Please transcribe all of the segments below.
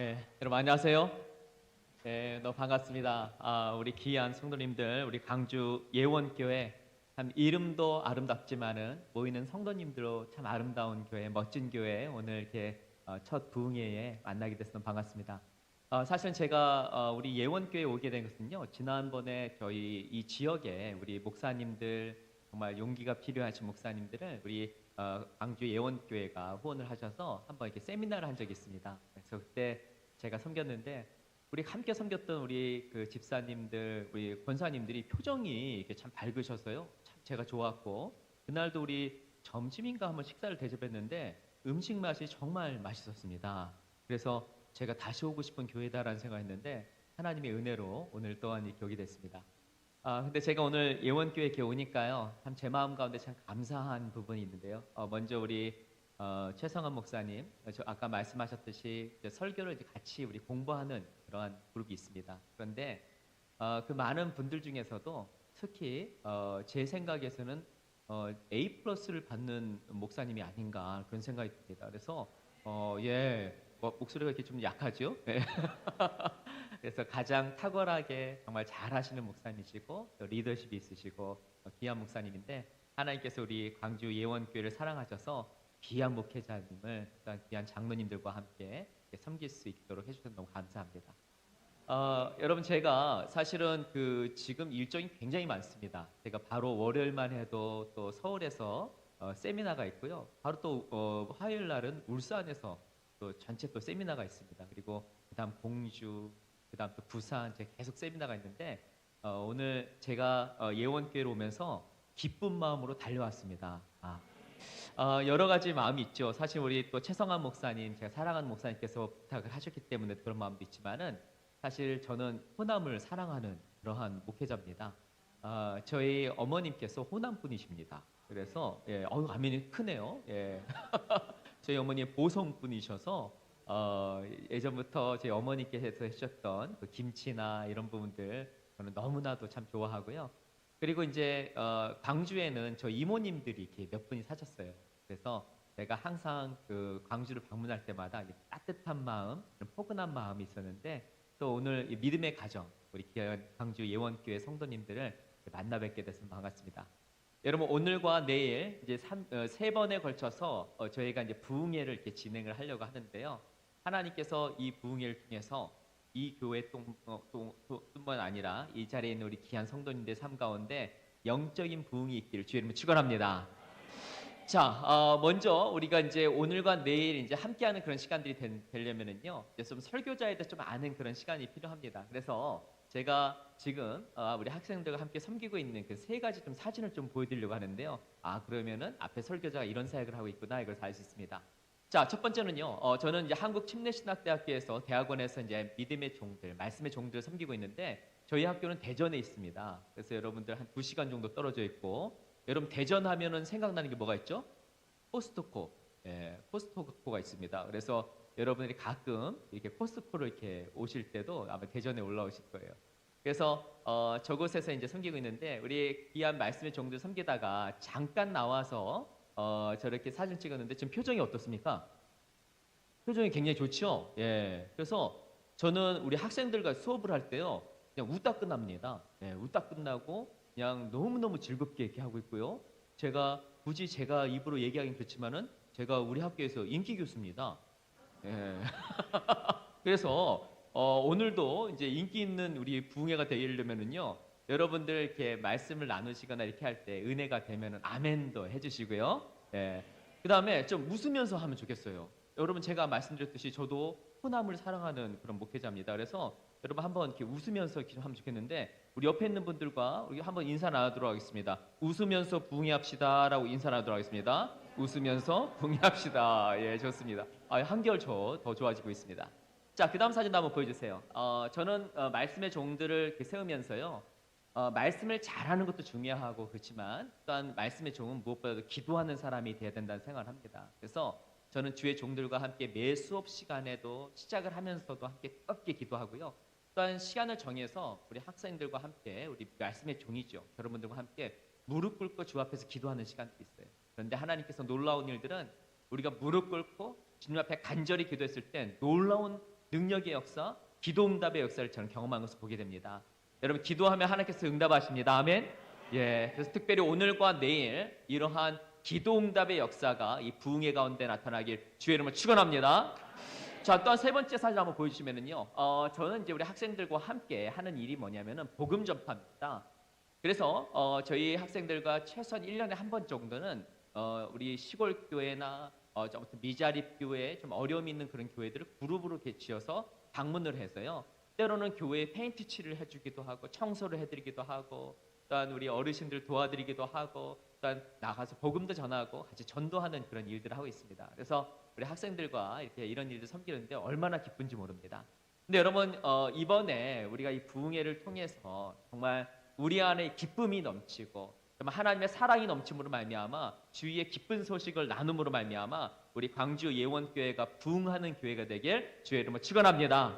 여러분 안녕하세요. 너무 반갑습니다. 우리 귀한 성도님들, 우리 광주 예원교회 참 이름도 아름답지만은 모이는 성도님들로 참 아름다운 교회, 멋진 교회 오늘 이렇게 첫 부흥회에 만나게 돼서 너무 반갑습니다. 사실은 제가 우리 예원교회 오게 된 것은요. 지난번에 저희 이 지역에 우리 목사님들 정말 용기가 필요하신 목사님들을 우리 광주 예원교회가 후원을 하셔서 한번 이렇게 세미나를 한 적이 있습니다. 그래서 그때 제가 섬겼는데 우리 함께 섬겼던 우리 그 집사님들, 우리 권사님들이 표정이 이렇게 참 밝으셔서요. 참 제가 좋았고 그날도 우리 점심인가 한번 식사를 대접했는데 음식 맛이 정말 맛있었습니다. 그래서 제가 다시 오고 싶은 교회다라는 생각했는데 하나님의 은혜로 오늘 또한 이렇게 오게 됐습니다. 근데 제가 오늘 예원교회 이렇게 오니까요. 참 제 마음 가운데 참 감사한 부분이 있는데요. 먼저 우리 최성환 목사님, 저 아까 말씀하셨듯이 이제 설교를 이제 같이 우리 공부하는 그러한 그룹이 있습니다. 그런데 그 많은 분들 중에서도 특히 제 생각에서는 A 플러스를 받는 목사님이 아닌가 그런 생각이 듭니다. 그래서 목소리가 이렇게 좀 약하죠? 네. 그래서 가장 탁월하게 정말 잘하시는 목사님이시고 또 리더십이 있으시고 귀한 목사님인데 하나님께서 우리 광주 예원교회를 사랑하셔서 귀한 목회자님을 또한 귀한 장로님들과 함께 섬길 수 있도록 해주셔서 너무 감사합니다. 여러분 제가 사실은 그 지금 일정이 굉장히 많습니다. 제가 바로 월요일만 해도 또 서울에서 세미나가 있고요. 바로 또 화요일 날은 울산에서 또 전체 또 세미나가 있습니다. 그리고 그다음 공주, 그다음 또 부산 제가 계속 세미나가 있는데 오늘 제가 예원교회로 오면서 기쁜 마음으로 달려왔습니다. 여러 가지 마음이 있죠. 사실 우리 또 최성환 목사님, 제가 사랑하는 목사님께서 부탁을 하셨기 때문에 그런 마음도 있지만은 사실 저는 호남을 사랑하는 그러한 목회자입니다. 저희 어머님께서 호남 분이십니다. 그래서 아멘이 크네요. 저희 어머니 보성 분이셔서 예전부터 저희 어머니께서 해주셨던 그 김치나 이런 부분들 저는 너무나도 참 좋아하고요. 그리고 이제 광주에는 저 이모님들이 이렇게 몇 분이 사셨어요. 그래서 제가 항상 그 광주를 방문할 때마다 따뜻한 마음, 포근한 마음이 있었는데 또 오늘 이 믿음의 가정, 우리 광주 예원교회 성도님들을 만나 뵙게 돼서 반갑습니다. 여러분 오늘과 내일 이제 세 번에 걸쳐서 저희가 이제 부흥회를 이렇게 진행을 하려고 하는데요. 하나님께서 이 부흥회를 통해서 이 교회 뿐만 아니라 이 자리에 있는 우리 귀한 성도님들 삶 가운데 영적인 부흥이 있기를 주의 이름으로 축원합니다. 자, 먼저 우리가 이제 오늘과 내일 이제 함께하는 그런 시간들이 되려면은요, 이제 좀 설교자에 대해 좀 아는 그런 시간이 필요합니다. 그래서 제가 지금 우리 학생들과 함께 섬기고 있는 그 세 가지 좀 사진을 좀 보여드리려고 하는데요. 그러면은 앞에 설교자가 이런 사역을 하고 있구나 이걸 알 수 있습니다. 자, 첫 번째는요. 저는 이제 한국 침례신학대학교에서 대학원에서 이제 믿음의 종들, 말씀의 종들을 섬기고 있는데 저희 학교는 대전에 있습니다. 그래서 여러분들 한 2시간 정도 떨어져 있고 여러분 대전 하면은 생각나는 게 뭐가 있죠? 포스트코. 포스트코가 있습니다. 그래서 여러분들이 가끔 이렇게 포스트코를 이렇게 오실 때도 아마 대전에 올라오실 거예요. 그래서 저곳에서 이제 섬기고 있는데 우리 귀한 말씀의 종들 섬기다가 잠깐 나와서 저렇게 사진 찍었는데 지금 표정이 어떻습니까? 표정이 굉장히 좋죠? 그래서 저는 우리 학생들과 수업을 할 때요. 그냥 웃다 끝납니다. 웃다 끝나고 그냥 너무너무 즐겁게 이렇게 하고 있고요. 제가 굳이 제가 입으로 얘기하긴 그렇지만은 제가 우리 학교에서 인기 교수입니다. 그래서 오늘도 이제 인기 있는 우리 부흥회가 되려면은요. 여러분들 이렇게 말씀을 나누시거나 이렇게 할 때 은혜가 되면은 아멘도 해주시고요. 그 다음에 좀 웃으면서 하면 좋겠어요. 여러분 제가 말씀드렸듯이 저도 호남을 사랑하는 그런 목회자입니다. 그래서 여러분 한번 이렇게 웃으면서 이렇게 하면 좋겠는데 우리 옆에 있는 분들과 우리 한번 인사 나누도록 하겠습니다. 웃으면서 부흥회합시다라고 인사 나누도록 하겠습니다. 웃으면서 부흥회합시다. 좋습니다. 한결 더 좋아지고 있습니다. 자, 그 다음 사진도 한번 보여주세요. 저는 말씀의 종들을 이렇게 세우면서요. 말씀을 잘하는 것도 중요하고 그렇지만 또한 말씀의 종은 무엇보다도 기도하는 사람이 되어야 된다는 생각을 합니다. 그래서 저는 주의 종들과 함께 매 수업 시간에도 시작을 하면서도 함께 뜨겁게 기도하고요. 또한 시간을 정해서 우리 학생들과 함께 우리 말씀의 종이죠. 여러분들과 함께 무릎 꿇고 주 앞에서 기도하는 시간들이 있어요. 그런데 하나님께서 놀라운 일들은 우리가 무릎 꿇고 주님 앞에 간절히 기도했을 때 놀라운 능력의 역사, 기도 응답의 역사를 저는 경험한 것을 보게 됩니다. 여러분 기도하면 하나님께서 응답하십니다. 아멘. 예, 그래서 특별히 오늘과 내일 이러한 기도 응답의 역사가 이 부흥회 가운데 나타나길 주의 이름으로 축원합니다. 자, 또한 세 번째 사진 한번 보여주시면은요, 저는 이제 우리 학생들과 함께 하는 일이 뭐냐면은 복음 전파입니다. 그래서 저희 학생들과 최소한 1년에 한 번 정도는 우리 시골 교회나 좀 미자립 교회, 좀 어려움 있는 그런 교회들을 그룹으로 이렇게 지어서 방문을 해서요. 때로는 교회에 페인트 칠을 해주기도 하고 청소를 해드리기도 하고 또한 우리 어르신들 도와드리기도 하고 또한 나가서 복음도 전하고 같이 전도하는 그런 일들을 하고 있습니다. 그래서 우리 학생들과 이렇게 이런 일을 섬기는데 얼마나 기쁜지 모릅니다. 근데 여러분 이번에 우리가 이 부흥회를 통해서 정말 우리 안에 기쁨이 넘치고 정말 하나님의 사랑이 넘침으로 말미암아 주위의 기쁜 소식을 나눔으로 말미암아 우리 광주 예원교회가 부흥하는 교회가 되길 주의 이름으로 축원합니다.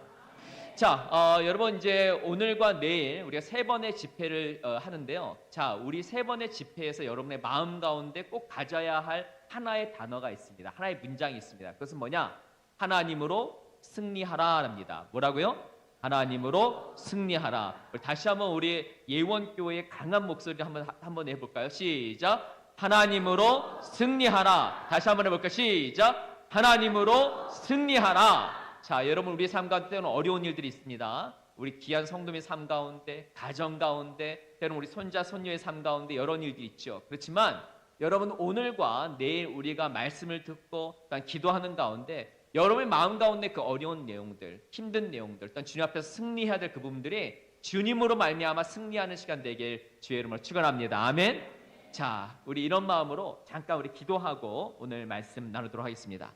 자, 여러분 이제 오늘과 내일 우리가 세 번의 집회를 하는데요. 자, 우리 세 번의 집회에서 여러분의 마음 가운데 꼭 가져야 할 하나의 단어가 있습니다. 하나의 문장이 있습니다. 그것은 뭐냐? 하나님으로 승리하라랍니다. 뭐라고요? 하나님으로 승리하라. 다시 한번 우리 예원교회의 강한 목소리 한번 해볼까요? 시작. 하나님으로 승리하라. 다시 한번 해볼까요? 시작. 하나님으로 승리하라. 자, 여러분 우리의 삶 가운데는 어려운 일들이 있습니다. 우리 귀한 성도의 삶 가운데, 가정 가운데, 때로는 우리 손자 손녀의 삶 가운데 여러 일들이 있죠. 그렇지만 여러분 오늘과 내일 우리가 말씀을 듣고 또한 기도하는 가운데 여러분의 마음 가운데 그 어려운 내용들, 힘든 내용들, 또한 주님 앞에서 승리해야 될 그 부분들이 주님으로 말미암아 승리하는 시간 되길 주의 이름으로 축원합니다. 아멘. 자, 우리 이런 마음으로 잠깐 우리 기도하고 오늘 말씀 나누도록 하겠습니다.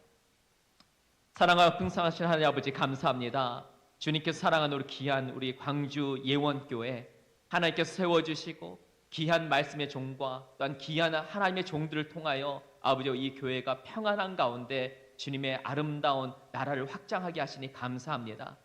사랑하고 풍성하신 하나님 아버지 감사합니다. 주님께서 사랑하는 우리 귀한 우리 광주 예원교회 하나님께서 세워주시고 귀한 말씀의 종과 또한 귀한 하나님의 종들을 통하여 아버지 이 교회가 평안한 가운데 주님의 아름다운 나라를 확장하게 하시니 감사합니다.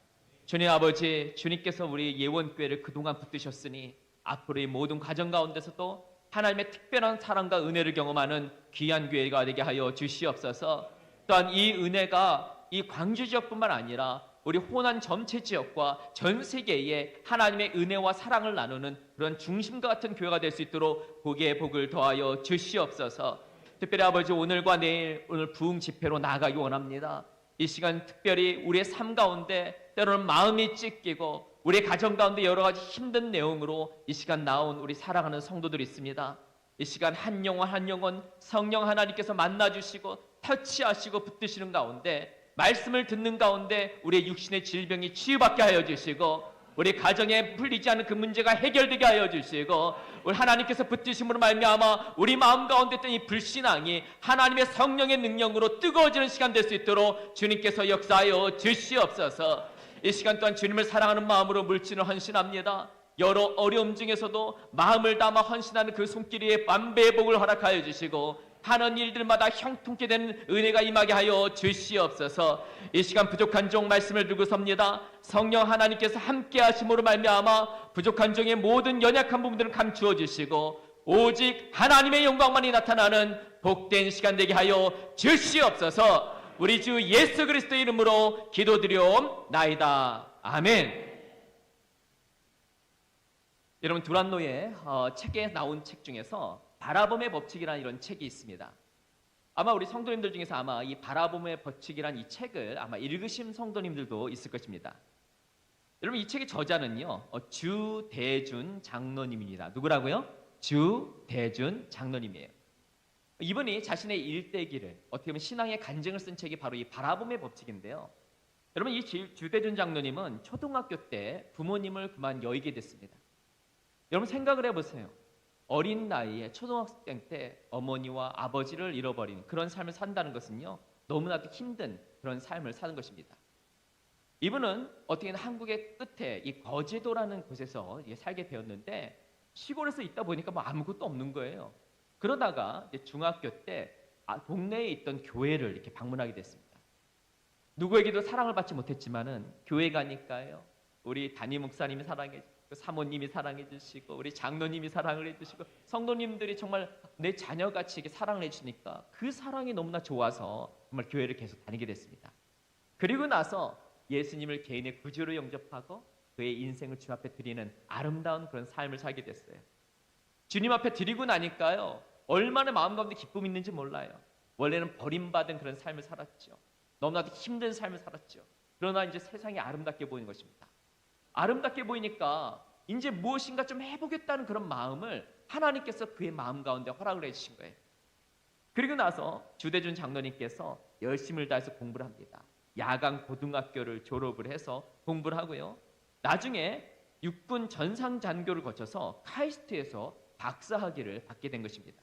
주님 아버지, 주님께서 우리 예원교회를 그동안 붙드셨으니 앞으로의 모든 과정 가운데서도 하나님의 특별한 사랑과 은혜를 경험하는 귀한 교회가 되게 하여 주시옵소서. 또한 이 은혜가 이 광주 지역뿐만 아니라 우리 호남 전체 지역과 전 세계에 하나님의 은혜와 사랑을 나누는 그런 중심과 같은 교회가 될 수 있도록 거기에 복을 더하여 주시옵소서. 특별히 아버지 오늘과 내일 오늘 부흥 집회로 나아가기 원합니다. 이 시간 특별히 우리의 삶 가운데 때로는 마음이 찢기고 우리의 가정 가운데 여러 가지 힘든 내용으로 이 시간 나온 우리 사랑하는 성도들이 있습니다. 이 시간 한 영혼 한 영혼 성령 하나님께서 만나주시고 터치하시고 붙드시는 가운데 말씀을 듣는 가운데 우리의 육신의 질병이 치유받게 하여 주시고 우리 가정에 풀리지 않은 그 문제가 해결되게 하여 주시고 우리 하나님께서 붙드심으로 말미암아 우리 마음 가운데 있던 이 불신앙이 하나님의 성령의 능력으로 뜨거워지는 시간 될 수 있도록 주님께서 역사하여 주시옵소서. 이 시간 또한 주님을 사랑하는 마음으로 물질을 헌신합니다. 여러 어려움 중에서도 마음을 담아 헌신하는 그 손길에 만배의 복을 허락하여 주시고 하는 일들마다 형통케 되는 은혜가 임하게 하여 주시옵소서. 이 시간 부족한 종 말씀을 들고 섭니다. 성령 하나님께서 함께 하심으로 말미암아 부족한 종의 모든 연약한 부분들을 감추어 주시고 오직 하나님의 영광만이 나타나는 복된 시간 되게 하여 주시옵소서. 우리 주 예수 그리스도의 이름으로 기도드리옵나이다. 아멘. 여러분 두란노의 책에 나온 책 중에서 바라봄의 법칙이라는 이런 책이 있습니다. 아마 우리 성도님들 중에서 아마 이 바라봄의 법칙이라는 이 책을 아마 읽으신 성도님들도 있을 것입니다. 여러분 이 책의 저자는요 주대준 장로님입니다. 누구라고요? 주대준 장로님이에요. 이분이 자신의 일대기를 어떻게 보면 신앙의 간증을 쓴 책이 바로 이 바라봄의 법칙인데요. 여러분 이 주대준 장로님은 초등학교 때 부모님을 그만 여의게 됐습니다. 여러분 생각을 해보세요. 어린 나이에 초등학생 때 어머니와 아버지를 잃어버린 그런 삶을 산다는 것은요 너무나도 힘든 그런 삶을 사는 것입니다. 이분은 어떻게 한국의 끝에 이 거제도라는 곳에서 살게 되었는데 시골에서 있다 보니까 뭐 아무것도 없는 거예요. 그러다가 이제 중학교 때 동네에 있던 교회를 이렇게 방문하게 됐습니다. 누구에게도 사랑을 받지 못했지만은 교회 가니까요 우리 담임 목사님이 사랑해 사모님이 사랑해 주시고 우리 장로님이 사랑을 해주시고 성도님들이 정말 내 자녀같이 이렇게 사랑을 해주니까 그 사랑이 너무나 좋아서 정말 교회를 계속 다니게 됐습니다. 그리고 나서 예수님을 개인의 구주로 영접하고 그의 인생을 주 앞에 드리는 아름다운 그런 삶을 살게 됐어요. 주님 앞에 드리고 나니까요, 얼마나 마음 가운데 기쁨이 있는지 몰라요. 원래는 버림받은 그런 삶을 살았죠. 너무나도 힘든 삶을 살았죠. 그러나 이제 세상이 아름답게 보이는 것입니다. 아름답게 보이니까 이제 무엇인가 좀 해보겠다는 그런 마음을 하나님께서 그의 마음 가운데 허락을 해주신 거예요. 그리고 나서 주대준 장로님께서 열심을 다해서 공부를 합니다. 야간 고등학교를 졸업을 해서 공부를 하고요. 나중에 육군 전상잔교를 거쳐서 카이스트에서 박사학위를 받게 된 것입니다.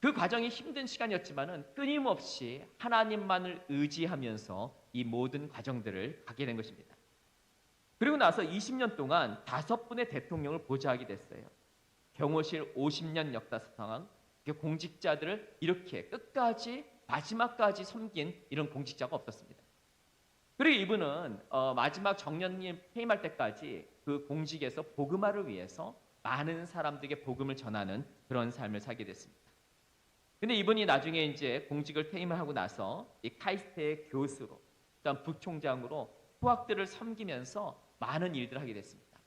그 과정이 힘든 시간이었지만은 끊임없이 하나님만을 의지하면서 이 모든 과정들을 갖게 된 것입니다. 그리고 나서 20년 동안 5분의 대통령을 보좌하게 됐어요. 경호실 50년 역사상 공직자들을 이렇게 끝까지 마지막까지 섬긴 이런 공직자가 없었습니다. 그리고 이분은 마지막 정년님 퇴임할 때까지 그 공직에서 복음화를 위해서 많은 사람들에게 복음을 전하는 그런 삶을 살게 됐습니다. 근데 이분이 나중에 이제 공직을 퇴임을 하고 나서 이 카이스트의 교수로, 또한 부총장으로 후학들을 섬기면서 많은 일들을 하게 됐습니다.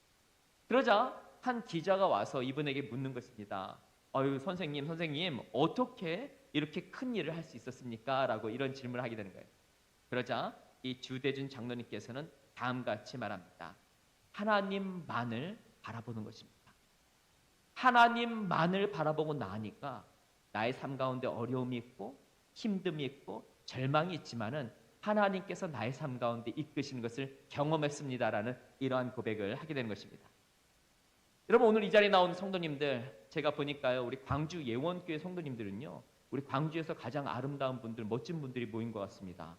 그러자 한 기자가 와서 이분에게 묻는 것입니다. 선생님, 어떻게 이렇게 큰 일을 할 수 있었습니까? 라고 이런 질문을 하게 되는 거예요. 그러자 이 주대준 장로님께서는 다음같이 말합니다. 하나님만을 바라보는 것입니다. 하나님만을 바라보고 나니까 나의 삶 가운데 어려움이 있고 힘듦이 있고 절망이 있지만은 하나님께서 나의 삶 가운데 이끄시는 것을 경험했습니다라는 이러한 고백을 하게 되는 것입니다. 여러분, 오늘 이 자리에 나온 성도님들, 제가 보니까요, 우리 광주 예원교회 성도님들은요, 우리 광주에서 가장 아름다운 분들, 멋진 분들이 모인 것 같습니다.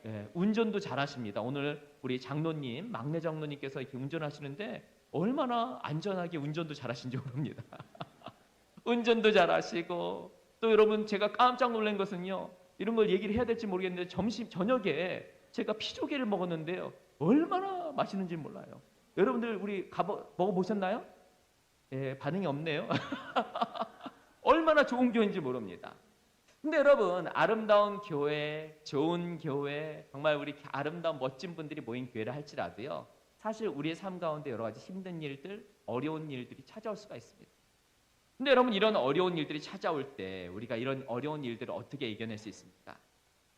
예, 운전도 잘하십니다. 오늘 우리 장로님, 막내 장로님께서 이렇게 운전하시는데 얼마나 안전하게 운전도 잘하신지 모릅니다. 운전도 잘하시고, 또 여러분, 제가 깜짝 놀란 것은요, 이런 걸 얘기를 해야 될지 모르겠는데 저녁에 제가 피조개를 먹었는데요, 얼마나 맛있는지 몰라요. 여러분들 우리 먹어보셨나요? 예, 반응이 없네요. 얼마나 좋은 교회인지 모릅니다. 근데 여러분, 아름다운 교회, 좋은 교회, 정말 우리 아름다운 멋진 분들이 모인 교회를 할지라도요, 사실 우리의 삶 가운데 여러 가지 힘든 일들, 어려운 일들이 찾아올 수가 있습니다. 근데 여러분, 이런 어려운 일들이 찾아올 때 우리가 이런 어려운 일들을 어떻게 이겨낼 수 있습니까?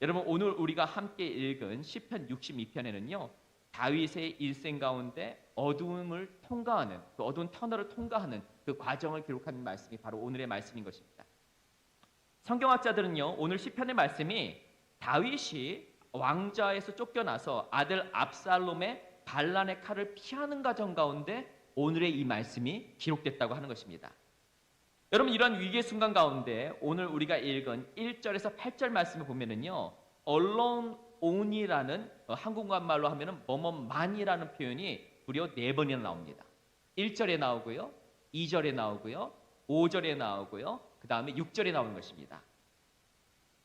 여러분, 오늘 우리가 함께 읽은 시편 62편에는요, 다윗의 일생 가운데 어두움을 통과하는, 그 어두운 터널을 통과하는 그 과정을 기록하는 말씀이 바로 오늘의 말씀인 것입니다. 성경학자들은요, 오늘 시편의 말씀이 다윗이 왕좌에서 쫓겨나서 아들 압살롬의 반란의 칼을 피하는 과정 가운데 오늘의 이 말씀이 기록됐다고 하는 것입니다. 여러분, 이러한 위기의 순간 가운데 오늘 우리가 읽은 1절에서 8절 말씀을 보면은요, alone only라는 한국말 말로 하면은 뭐뭐만이라는 표현이 무려 4번이나 나옵니다. 1절에 나오고요, 2절에 나오고요, 5절에 나오고요, 그 다음에 6절에 나오는 것입니다.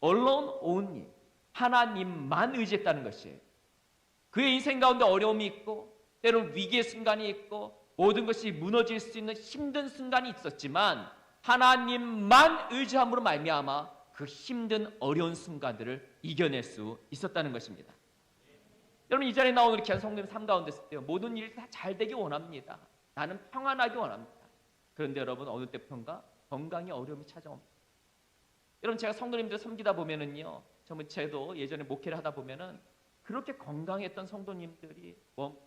alone only, 하나님만 의지했다는 것이에요. 그의 인생 가운데 어려움이 있고 때로는 위기의 순간이 있고 모든 것이 무너질 수 있는 힘든 순간이 있었지만 하나님만 의지함으로 말미암아 그 힘든 어려운 순간들을 이겨낼 수 있었다는 것입니다. 여러분, 이 자리에 나온 우리 귀한 성도님 삶 가운데 있을 때 모든 일이 다 잘 되기 원합니다. 나는 평안하기 원합니다. 그런데 여러분, 어느 때편가 건강에 어려움이 찾아옵니다. 여러분, 제가 성도님들 섬기다 보면은요, 정말 저도 예전에 목회를 하다 보면은 그렇게 건강했던 성도님들이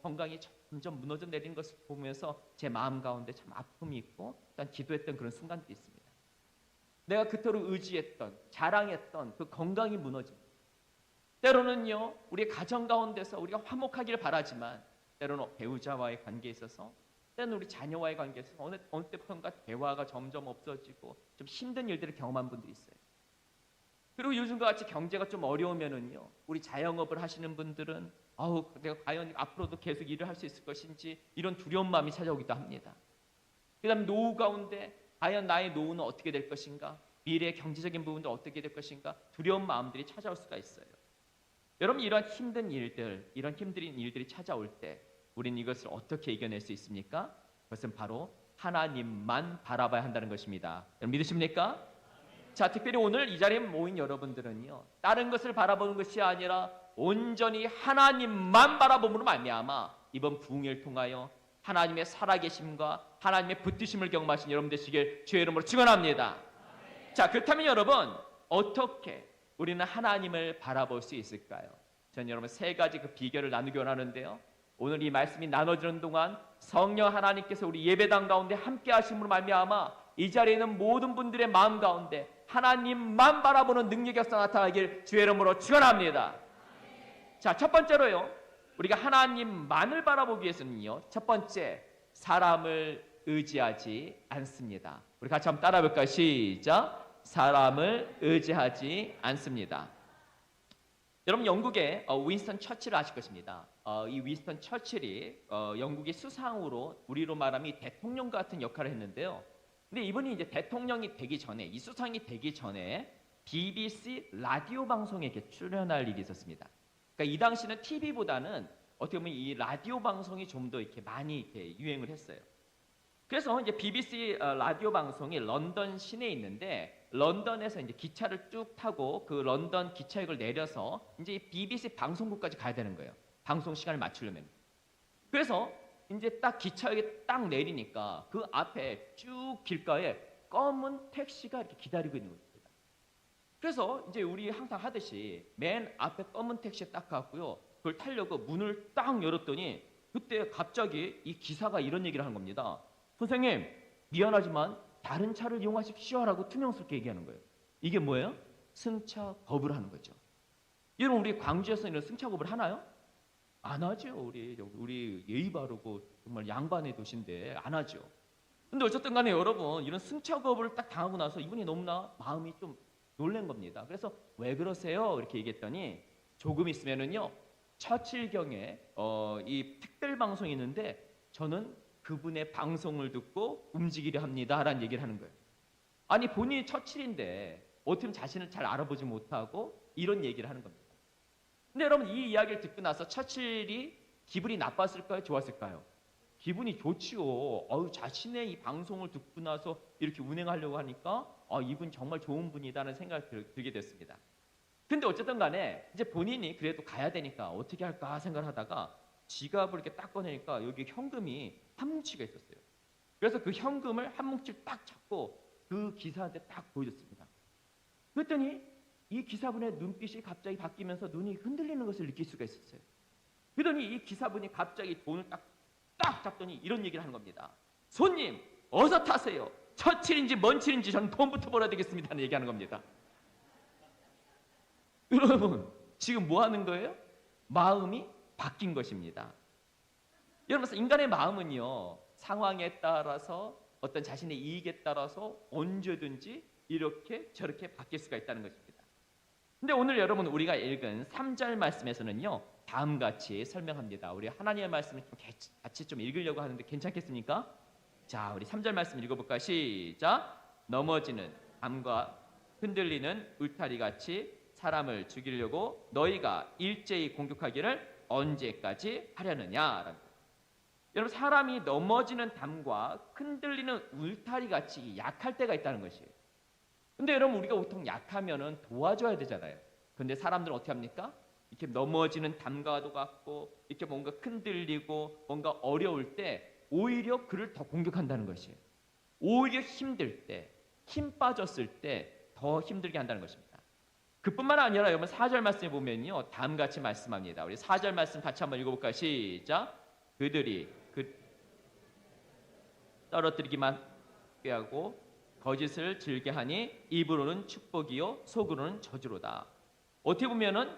건강이 점점 무너져 내리는 것을 보면서 제 마음 가운데 참 아픔이 있고 일단 기도했던 그런 순간들이 있습니다. 내가 그토록 의지했던, 자랑했던 그 건강이 무너집니다. 때로는요, 우리 가정 가운데서 우리가 화목하기를 바라지만 때로는 배우자와의 관계에 있어서, 때로는 우리 자녀와의 관계에서 어느 때편가 대화가 점점 없어지고 좀 힘든 일들을 경험한 분들이 있어요. 그리고 요즘과 같이 경제가 좀 어려우면은요, 우리 자영업을 하시는 분들은 내가 과연 앞으로도 계속 일을 할 수 있을 것인지 이런 두려운 마음이 찾아오기도 합니다. 그 다음에 노후 가운데 과연 나의 노후는 어떻게 될 것인가, 미래의 경제적인 부분도 어떻게 될 것인가, 두려운 마음들이 찾아올 수가 있어요. 여러분, 이런 힘든 일들, 이런 힘든 일들이 찾아올 때 우리는 이것을 어떻게 이겨낼 수 있습니까? 그것은 바로 하나님만 바라봐야 한다는 것입니다. 여러분, 믿으십니까? 자, 특별히 오늘 이 자리에 모인 여러분들은요, 다른 것을 바라보는 것이 아니라 온전히 하나님만 바라봄으로 말미암아 이번 부흥회를 통하여 하나님의 살아계심과 하나님의 붙드심을 경험하신 여러분 되시길 주의 이름으로 축원합니다. 자, 그렇다면 여러분 어떻게 우리는 하나님을 바라볼 수 있을까요? 저는 여러분 세 가지 그 비결을 나누기 원하는데요. 오늘 이 말씀이 나눠지는 동안 성령 하나님께서 우리 예배당 가운데 함께 하심으로 말미암아 이 자리에 있는 모든 분들의 마음 가운데 하나님만 바라보는 능력이 역사 나타나길 주의 이름으로 축원합니다. 자, 첫 번째로요. 우리가 하나님만을 바라보기 위해서는요. 첫 번째, 사람을 의지하지 않습니다. 우리 같이 한번 따라 볼까요? 시작. 사람을 의지하지 않습니다. 여러분 영국의 윈스턴 처칠을 아실 것입니다. 이 윈스턴 처칠이 영국의 수상으로 우리로 말하면 대통령 같은 역할을 했는데요. 근데 이분이 이제 대통령이 되기 전에 이 수상이 되기 전에 BBC 라디오 방송에 이렇게 출연할 일이 있었습니다. 그러니까 이 당시는 TV보다는 어떻게 보면 이 라디오 방송이 좀 더 이렇게 많이 이렇게 유행을 했어요. 그래서 이제 BBC 라디오 방송이 런던 시내에 있는데 런던에서 이제 기차를 쭉 타고 그 런던 기차역을 내려서 이제 BBC 방송국까지 가야 되는 거예요. 방송 시간을 맞추려면. 그래서 이제 딱 기차역에 딱 내리니까 그 앞에 쭉 길가에 검은 택시가 이렇게 기다리고 있는 겁니다. 그래서 이제 우리 항상 하듯이 맨 앞에 검은 택시에 딱 갔고요. 그걸 타려고 문을 딱 열었더니 그때 갑자기 이 기사가 이런 얘기를 하는 겁니다. 선생님, 미안하지만 다른 차를 이용하십시오라고 투명스럽게 얘기하는 거예요. 이게 뭐예요? 승차 거부를 하는 거죠. 여러분 우리 광주에서 이런 승차 거부를 하나요? 안 하죠. 우리 예의 바르고 정말 양반의 도시인데 안 하죠. 근데 어쨌든 간에 여러분 이런 승차 거부를 딱 당하고 나서 이분이 너무나 마음이 좀 놀란 겁니다. 그래서 왜 그러세요? 이렇게 얘기했더니 조금 있으면은요 처칠경에 이 특별 방송이 있는데 저는 그분의 방송을 듣고 움직이려 합니다라는 얘기를 하는 거예요. 아니 본인이 처칠인데 어떻게 자신을 잘 알아보지 못하고 이런 얘기를 하는 겁니다. 근데 여러분 이 이야기를 듣고 나서 처칠이 기분이 나빴을까요? 좋았을까요? 기분이 좋지요. 자신의 이 방송을 듣고 나서 이렇게 운행하려고 하니까 이분 정말 좋은 분이다는 생각이 들게 됐습니다. 근데 어쨌든 간에 이제 본인이 그래도 가야 되니까 어떻게 할까 생각을 하다가 지갑을 이렇게 딱 꺼내니까 여기 현금이 한 뭉치가 있었어요. 그래서 그 현금을 한 뭉치를 딱 잡고 그 기사한테 딱 보여줬습니다. 그랬더니 이 기사분의 눈빛이 갑자기 바뀌면서 눈이 흔들리는 것을 느낄 수가 있었어요. 그러더니 이 기사분이 갑자기 돈을 딱 잡더니 이런 얘기를 하는 겁니다. 손님 어서 타세요. 처칠인지 먼칠인지 전 돈부터 벌어야 되겠습니다 하는 얘기하는 겁니다. 여러분 지금 뭐 하는 거예요? 마음이 바뀐 것입니다. 여러분 인간의 마음은요 상황에 따라서 어떤 자신의 이익에 따라서 언제든지 이렇게 저렇게 바뀔 수가 있다는 것입니다. 근데 오늘 여러분 우리가 읽은 3절 말씀에서는요 다음같이 설명합니다. 우리 하나님의 말씀을 좀 같이 좀 읽으려고 하는데 괜찮겠습니까? 자, 우리 3절 말씀 읽어볼까요? 시작. 넘어지는 담과 흔들리는 울타리같이 사람을 죽이려고 너희가 일제히 공격하기를 언제까지 하려느냐. 여러분 사람이 넘어지는 담과 흔들리는 울타리같이 약할 때가 있다는 것이에요. 근데 여러분 우리가 보통 약하면은 도와줘야 되잖아요. 근데 사람들은 어떻게 합니까? 이렇게 넘어지는 담과도 같고 이렇게 뭔가 흔들리고 뭔가 어려울 때 오히려 그를 더 공격한다는 것이에요. 오히려 힘들 때, 힘 빠졌을 때 더 힘들게 한다는 것입니다. 그뿐만 아니라 여러분 4절 말씀에 보면요 다음같이 말씀합니다. 우리 4절 말씀 같이 한번 읽어볼까요? 시작. 그들이 떨어뜨리기만 하고 거짓을 즐겨 하니 입으로는 축복이요 속으로는 저주로다. 어떻게 보면은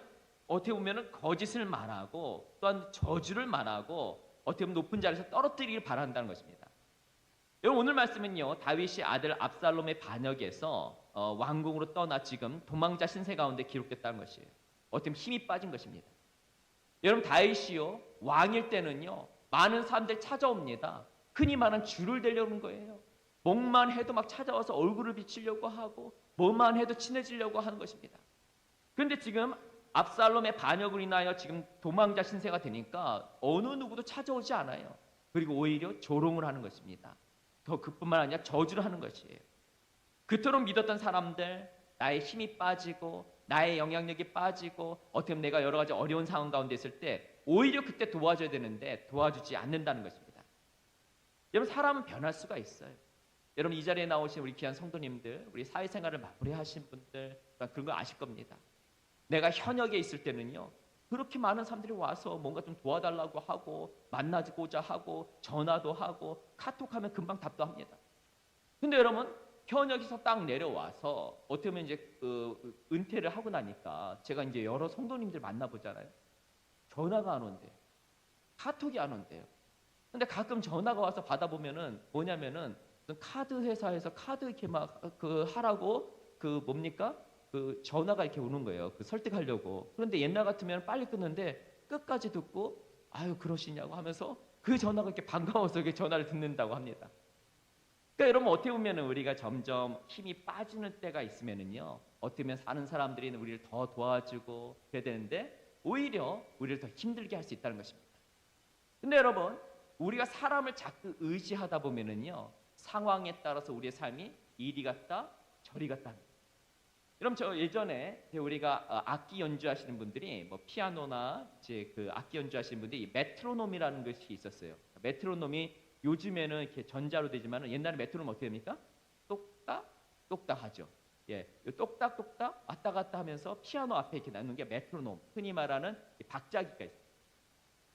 거짓을 말하고 또한 저주를 말하고 어떻게 보면 높은 자리에서 떨어뜨리길 바란다는 것입니다. 여러분 오늘 말씀은요 다윗이 아들 압살롬의 반역에서 왕궁으로 떠나 지금 도망자 신세 가운데 기록됐다는 것이에요. 어떻게 보면 힘이 빠진 것입니다. 여러분 다윗이요 왕일 때는요 많은 사람들 찾아옵니다. 흔히 말하는 줄을 대려는 거예요. 뭐만 해도 막 찾아와서 얼굴을 비치려고 하고 뭐만 해도 친해지려고 하는 것입니다. 그런데 지금 압살롬의 반역으로 인하여 지금 도망자 신세가 되니까 어느 누구도 찾아오지 않아요. 그리고 오히려 조롱을 하는 것입니다. 더 그뿐만 아니라 저주를 하는 것이에요. 그토록 믿었던 사람들, 나의 힘이 빠지고 나의 영향력이 빠지고 어떻게 보면 내가 여러 가지 어려운 상황 가운데 있을 때 오히려 그때 도와줘야 되는데 도와주지 않는다는 것입니다. 여러분, 사람은 변할 수가 있어요. 여러분, 이 자리에 나오신 우리 귀한 성도님들, 우리 사회생활을 마무리하신 분들 그런 거 아실 겁니다. 내가 현역에 있을 때는요, 그렇게 많은 사람들이 와서 뭔가 좀 도와달라고 하고 만나고자 하고 전화도 하고 카톡하면 금방 답도 합니다. 근데 여러분, 현역에서 딱 내려와서 어떻게 보면 이제 은퇴를 하고 나니까 제가 이제 여러 성도님들 만나보잖아요. 전화가 안 온대요. 카톡이 안 온대요. 근데 가끔 전화가 와서 받아보면은 뭐냐면은 카드 회사에서 카드 이렇게 막 하라고 뭡니까? 전화가 이렇게 오는 거예요. 설득하려고. 그런데 옛날 같으면 빨리 끊는데 끝까지 듣고 아유 그러시냐고 하면서 그 전화가 이렇게 반가워서 이렇게 전화를 듣는다고 합니다. 그러니까 여러분, 어떻게 보면 우리가 점점 힘이 빠지는 때가 있으면은요, 어떻게 보면 사는 사람들이 우리를 더 도와주고 그래야 되는데 오히려 우리를 더 힘들게 할 수 있다는 것입니다. 근데 여러분, 우리가 사람을 자꾸 의지하다 보면은요, 상황에 따라서 우리의 삶이 이리 갔다 저리 갔다 합니다. 여러분, 저 예전에 우리가 악기 연주하시는 분들이 뭐 피아노나 이제 악기 연주하시는 분들이 메트로놈이라는 것이 있었어요. 메트로놈이 요즘에는 이렇게 전자로 되지만 옛날에 메트로놈 어떻게 됩니까? 똑딱 똑딱 하죠. 예, 똑딱 똑딱 왔다 갔다 하면서 피아노 앞에 이렇게 나누는 게 메트로놈, 흔히 말하는 박자기가 있어요.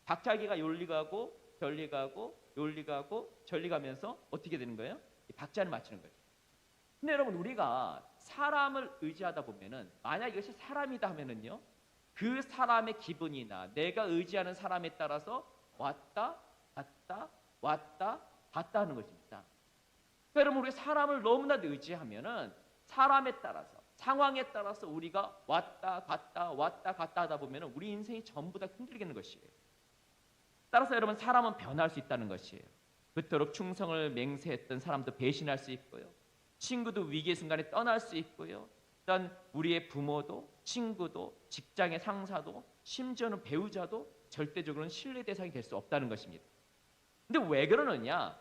박자기가 요리 가고 저리 가고 요리 가고 저리 가면서 어떻게 되는 거예요? 박자를 맞추는 거예요. 근데 여러분, 우리가 사람을 의지하다 보면은 만약 이것이 사람이다 하면은요, 그 사람의 기분이나 내가 의지하는 사람에 따라서 왔다 갔다 왔다 갔다 하는 것입니다. 그러니까 여러분, 우리가 사람을 너무나 의지하면은 사람에 따라서 상황에 따라서 우리가 왔다 갔다 하다 보면은 우리 인생이 전부 다 흔들리는 것이에요. 따라서 여러분, 사람은 변할 수 있다는 것이에요. 그토록 충성을 맹세했던 사람도 배신할 수 있고요. 친구도 위기의 순간에 떠날 수 있고요. 일단 우리의 부모도 친구도 직장의 상사도 심지어는 배우자도 절대적으로는 신뢰 대상이 될 수 없다는 것입니다. 근데 왜 그러느냐?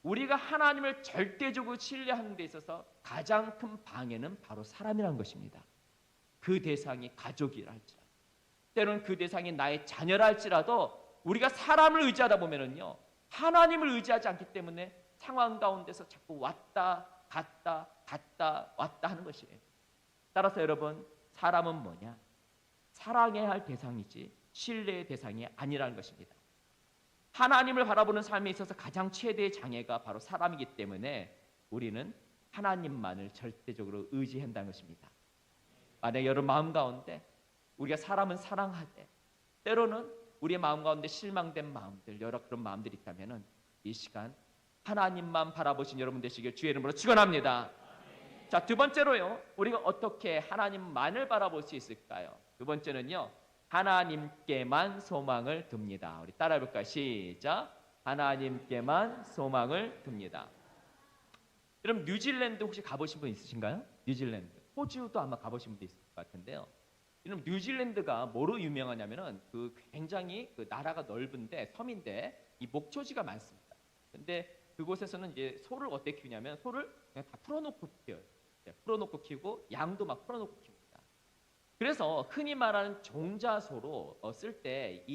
우리가 하나님을 절대적으로 신뢰하는 데 있어서 가장 큰 방해는 바로 사람이라는 것입니다. 그 대상이 가족이라 할지라도, 때로는 그 대상이 나의 자녀라 할지라도 우리가 사람을 의지하다 보면은요, 하나님을 의지하지 않기 때문에 상황 가운데서 자꾸 왔다 갔다 왔다 하는 것이에요. 따라서 여러분, 사람은 뭐냐? 사랑해야 할 대상이지 신뢰의 대상이 아니라는 것입니다. 하나님을 바라보는 삶에 있어서 가장 최대의 장애가 바로 사람이기 때문에 우리는 하나님만을 절대적으로 의지한다는 것입니다. 만약 여러분 마음 가운데 우리가 사람은 사랑하되 때로는 우리의 마음 가운데 실망된 마음들, 여러 그런 마음들이 있다면은 이 시간 하나님만 바라보신 여러분 되시길 주의 이름으로 축원합니다. 자, 두 번째로요, 우리가 어떻게 하나님만을 바라볼 수 있을까요? 두 번째는요, 하나님께만 소망을 둡니다. 우리 따라해볼까요? 시작. 하나님께만 소망을 둡니다. 여러분, 뉴질랜드 혹시 가보신 분 있으신가요? 뉴질랜드. 호주도 아마 가보신 분도 있을 것 같은데요. 여러분, 뉴질랜드가 뭐로 유명하냐면은 굉장히 나라가 넓은데 섬인데 이 목초지가 많습니다. 근데 그곳에서는 이제 소를 어떻게 키우냐면 소를 그냥 다 풀어놓고 키워요. 풀어놓고 키우고 양도 막 풀어놓고 키웁니다. 그래서 흔히 말하는 종자소로 쓸 때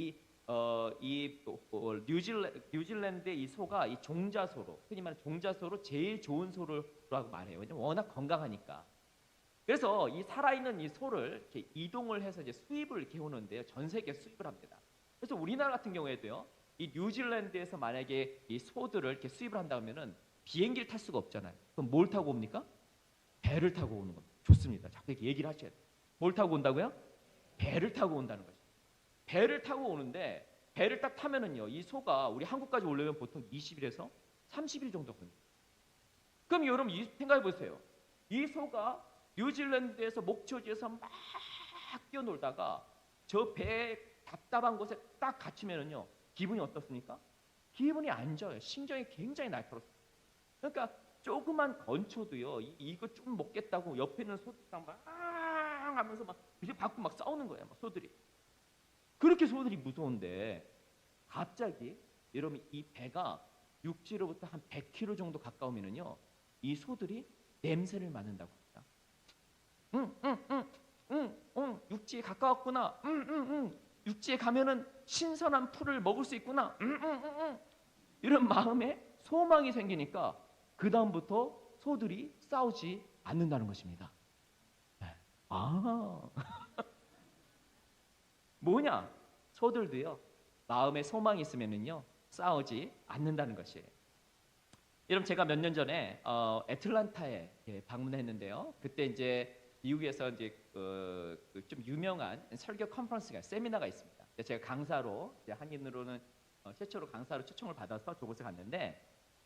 뉴질랜드의 이 소가 이 종자소로, 흔히 말하는 종자소로 제일 좋은 소라고 말해요. 왜냐면 워낙 건강하니까. 그래서 이 살아있는 이 소를 이렇게 이동을 해서 이제 수입을 이렇게 해오는데요. 전 세계 수입을 합니다. 그래서 우리나라 같은 경우에도요, 이 뉴질랜드에서 만약에 이 소들을 이렇게 수입을 한다면은 비행기를 탈 수가 없잖아요. 그럼 뭘 타고 옵니까? 배를 타고 오는 겁니다. 좋습니다. 자꾸 이렇게 얘기를 하셔야 돼요. 뭘 타고 온다고요? 배를 타고 온다는 거죠. 배를 타고 오는데 배를 딱 타면은요, 이 소가 우리 한국까지 오려면 보통 20일에서 30일 정도 걸립니다. 그럼 여러분 생각해 보세요. 이 소가 뉴질랜드에서 목초지에서 막 뛰어놀다가 저 배에 답답한 곳에 딱 갇히면은요, 기분이 어떻습니까? 기분이 안 좋아요. 심정이 굉장히 날카롭습니다. 그러니까 조그만 건초도요, 이거 좀 먹겠다고 옆에 있는 소들이랑 막 하면서 막 이렇게 받고 막 싸우는 거예요. 막 소들이. 그렇게 소들이 무서운데 갑자기 여러분, 이 배가 육지로부터 한 100km 정도 가까우면은요, 이 소들이 냄새를 맡는다고 합니다. 육지에 가까웠구나. 육지에 가면은 신선한 풀을 먹을 수 있구나. 이런 마음에 소망이 생기니까 그 다음부터 소들이 싸우지 않는다는 것입니다. 네. 아, 뭐냐? 소들도요. 마음에 소망이 있으면은요 싸우지 않는다는 것이에요. 여러분 제가 몇 년 전에 애틀란타에 방문했는데요. 그때 이제 미국에서 이제 좀 유명한 설교 컨퍼런스가 세미나가 있습니다. 제가 강사로 이제 한인으로는 최초로 강사로 초청을 받아서 저곳에 갔는데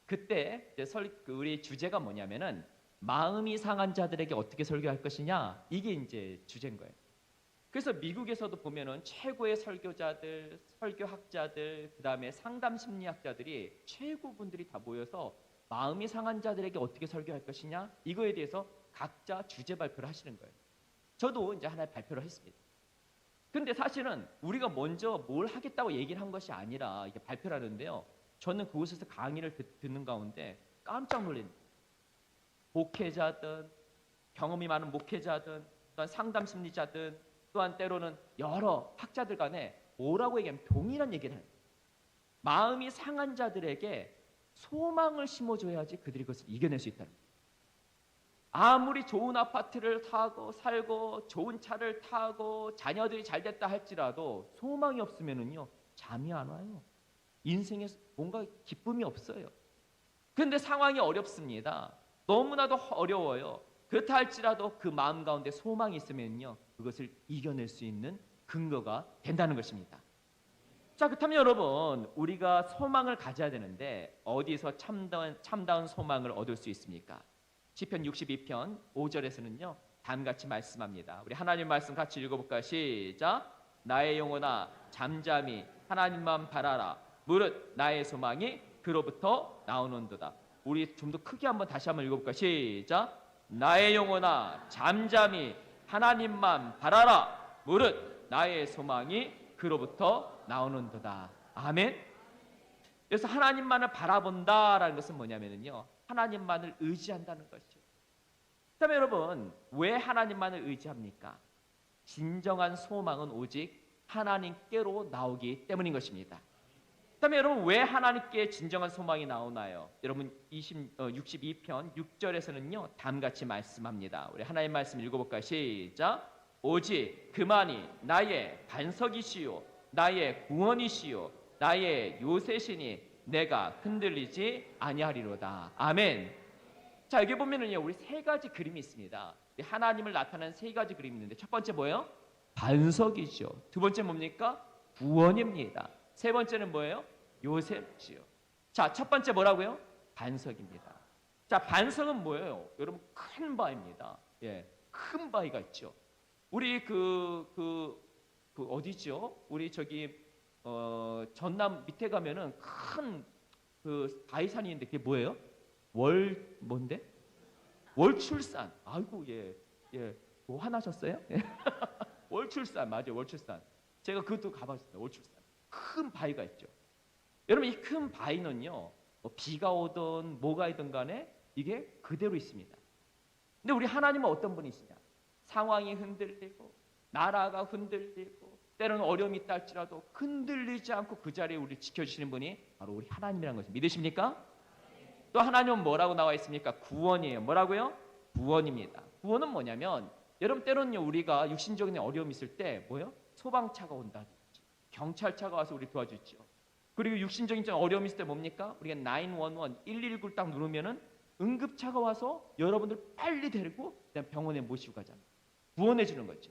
그때 이제 우리 주제가 뭐냐면은 마음이 상한 자들에게 어떻게 설교할 것이냐 이게 이제 주제인 거예요. 그래서 미국에서도 보면은 최고의 설교자들, 설교학자들, 그 다음에 상담 심리학자들이 최고분들이 다 모여서 마음이 상한 자들에게 어떻게 설교할 것이냐 이거에 대해서 각자 주제 발표를 하시는 거예요. 저도 이제 하나의 발표를 했습니다. 근데 사실은 우리가 먼저 뭘 하겠다고 얘기를 한 것이 아니라 이게 발표를 하는데요. 저는 그곳에서 강의를 듣는 가운데 깜짝 놀란 목회자든 경험이 많은 목회자든 또한 상담 심리자든 또한 때로는 여러 학자들 간에 뭐라고 얘기하면 동일한 얘기를 해요. 마음이 상한 자들에게 소망을 심어줘야지 그들이 그것을 이겨낼 수 있다는 거예요. 아무리 좋은 아파트를 타고 살고 좋은 차를 타고 자녀들이 잘 됐다 할지라도 소망이 없으면은요 잠이 안 와요. 인생에 뭔가 기쁨이 없어요. 그런데 상황이 어렵습니다. 너무나도 어려워요. 그렇다 할지라도 그 마음 가운데 소망이 있으면요 그것을 이겨낼 수 있는 근거가 된다는 것입니다. 자, 그렇다면 여러분 우리가 소망을 가져야 되는데 어디서 참다운 소망을 얻을 수 있습니까? 시편 62편 5절에서는요 다음같이 말씀합니다. 우리 하나님 말씀 같이 읽어볼까요? 시작. 나의 영혼아 잠잠히 하나님만 바라라. 무릇 나의 소망이 그로부터 나오는도다. 우리 좀 더 크게 한번 다시 한번 읽어볼까요? 시작. 나의 영혼아 잠잠히 하나님만 바라라. 무릇 나의 소망이 그로부터 나오는도다. 아멘. 그래서 하나님만을 바라본다라는 것은 뭐냐면요 하나님만을 의지한다는 것이죠. 그다음에 여러분 왜 하나님만을 의지합니까? 진정한 소망은 오직 하나님께로 나오기 때문인 것입니다. 그다음에 여러분 왜 하나님께 진정한 소망이 나오나요? 여러분 62편 6절에서는요 다음같이 말씀합니다. 우리 하나님 말씀 읽어볼까요? 시작. 오직 그만이 나의 반석이시요 나의 구원이시요 나의 요새시니 내가 흔들리지 아니하리로다. 아멘. 자 여기 보면은요 우리 세 가지 그림이 있습니다. 하나님을 나타내는 세 가지 그림이 있는데 첫 번째 뭐예요? 반석이죠. 두 번째 뭡니까? 구원입니다. 세 번째는 뭐예요? 요셉이요. 자 첫 번째 뭐라고요? 반석입니다. 자 반석은 뭐예요? 여러분 큰 바위입니다. 예, 큰 바위가 있죠. 우리 어디죠? 우리 저기 전남 밑에 가면은 큰 그 바위산이 있는데 그게 뭐예요? 뭔데? 월출산. 아이고 뭐 화나셨어요? 월출산 맞아요. 월출산. 제가 그것도 가봤습니다. 월출산. 큰 바위가 있죠. 여러분 이 큰 바위는요 뭐 비가 오든 뭐가 있든 간에 이게 그대로 있습니다. 근데 우리 하나님은 어떤 분이시냐? 상황이 흔들리고 나라가 흔들리고 때로는 어려움이 있다 할지라도 흔들리지 않고 그 자리에 우리를 지켜주시는 분이 바로 우리 하나님이라는 것을 믿으십니까? 또 하나님은 뭐라고 나와 있습니까? 구원이에요. 뭐라고요? 구원입니다. 구원은 뭐냐면 여러분 때로는요 우리가 육신적인 어려움이 있을 때 뭐요? 소방차가 온다든지 경찰차가 와서 우리 도와주죠. 그리고 육신적인 어려움이 있을 때 뭡니까? 우리가 911, 119를 딱 누르면은 응급차가 와서 여러분들 빨리 데리고 그냥 병원에 모시고 가잖아요. 구원해 주는 거죠.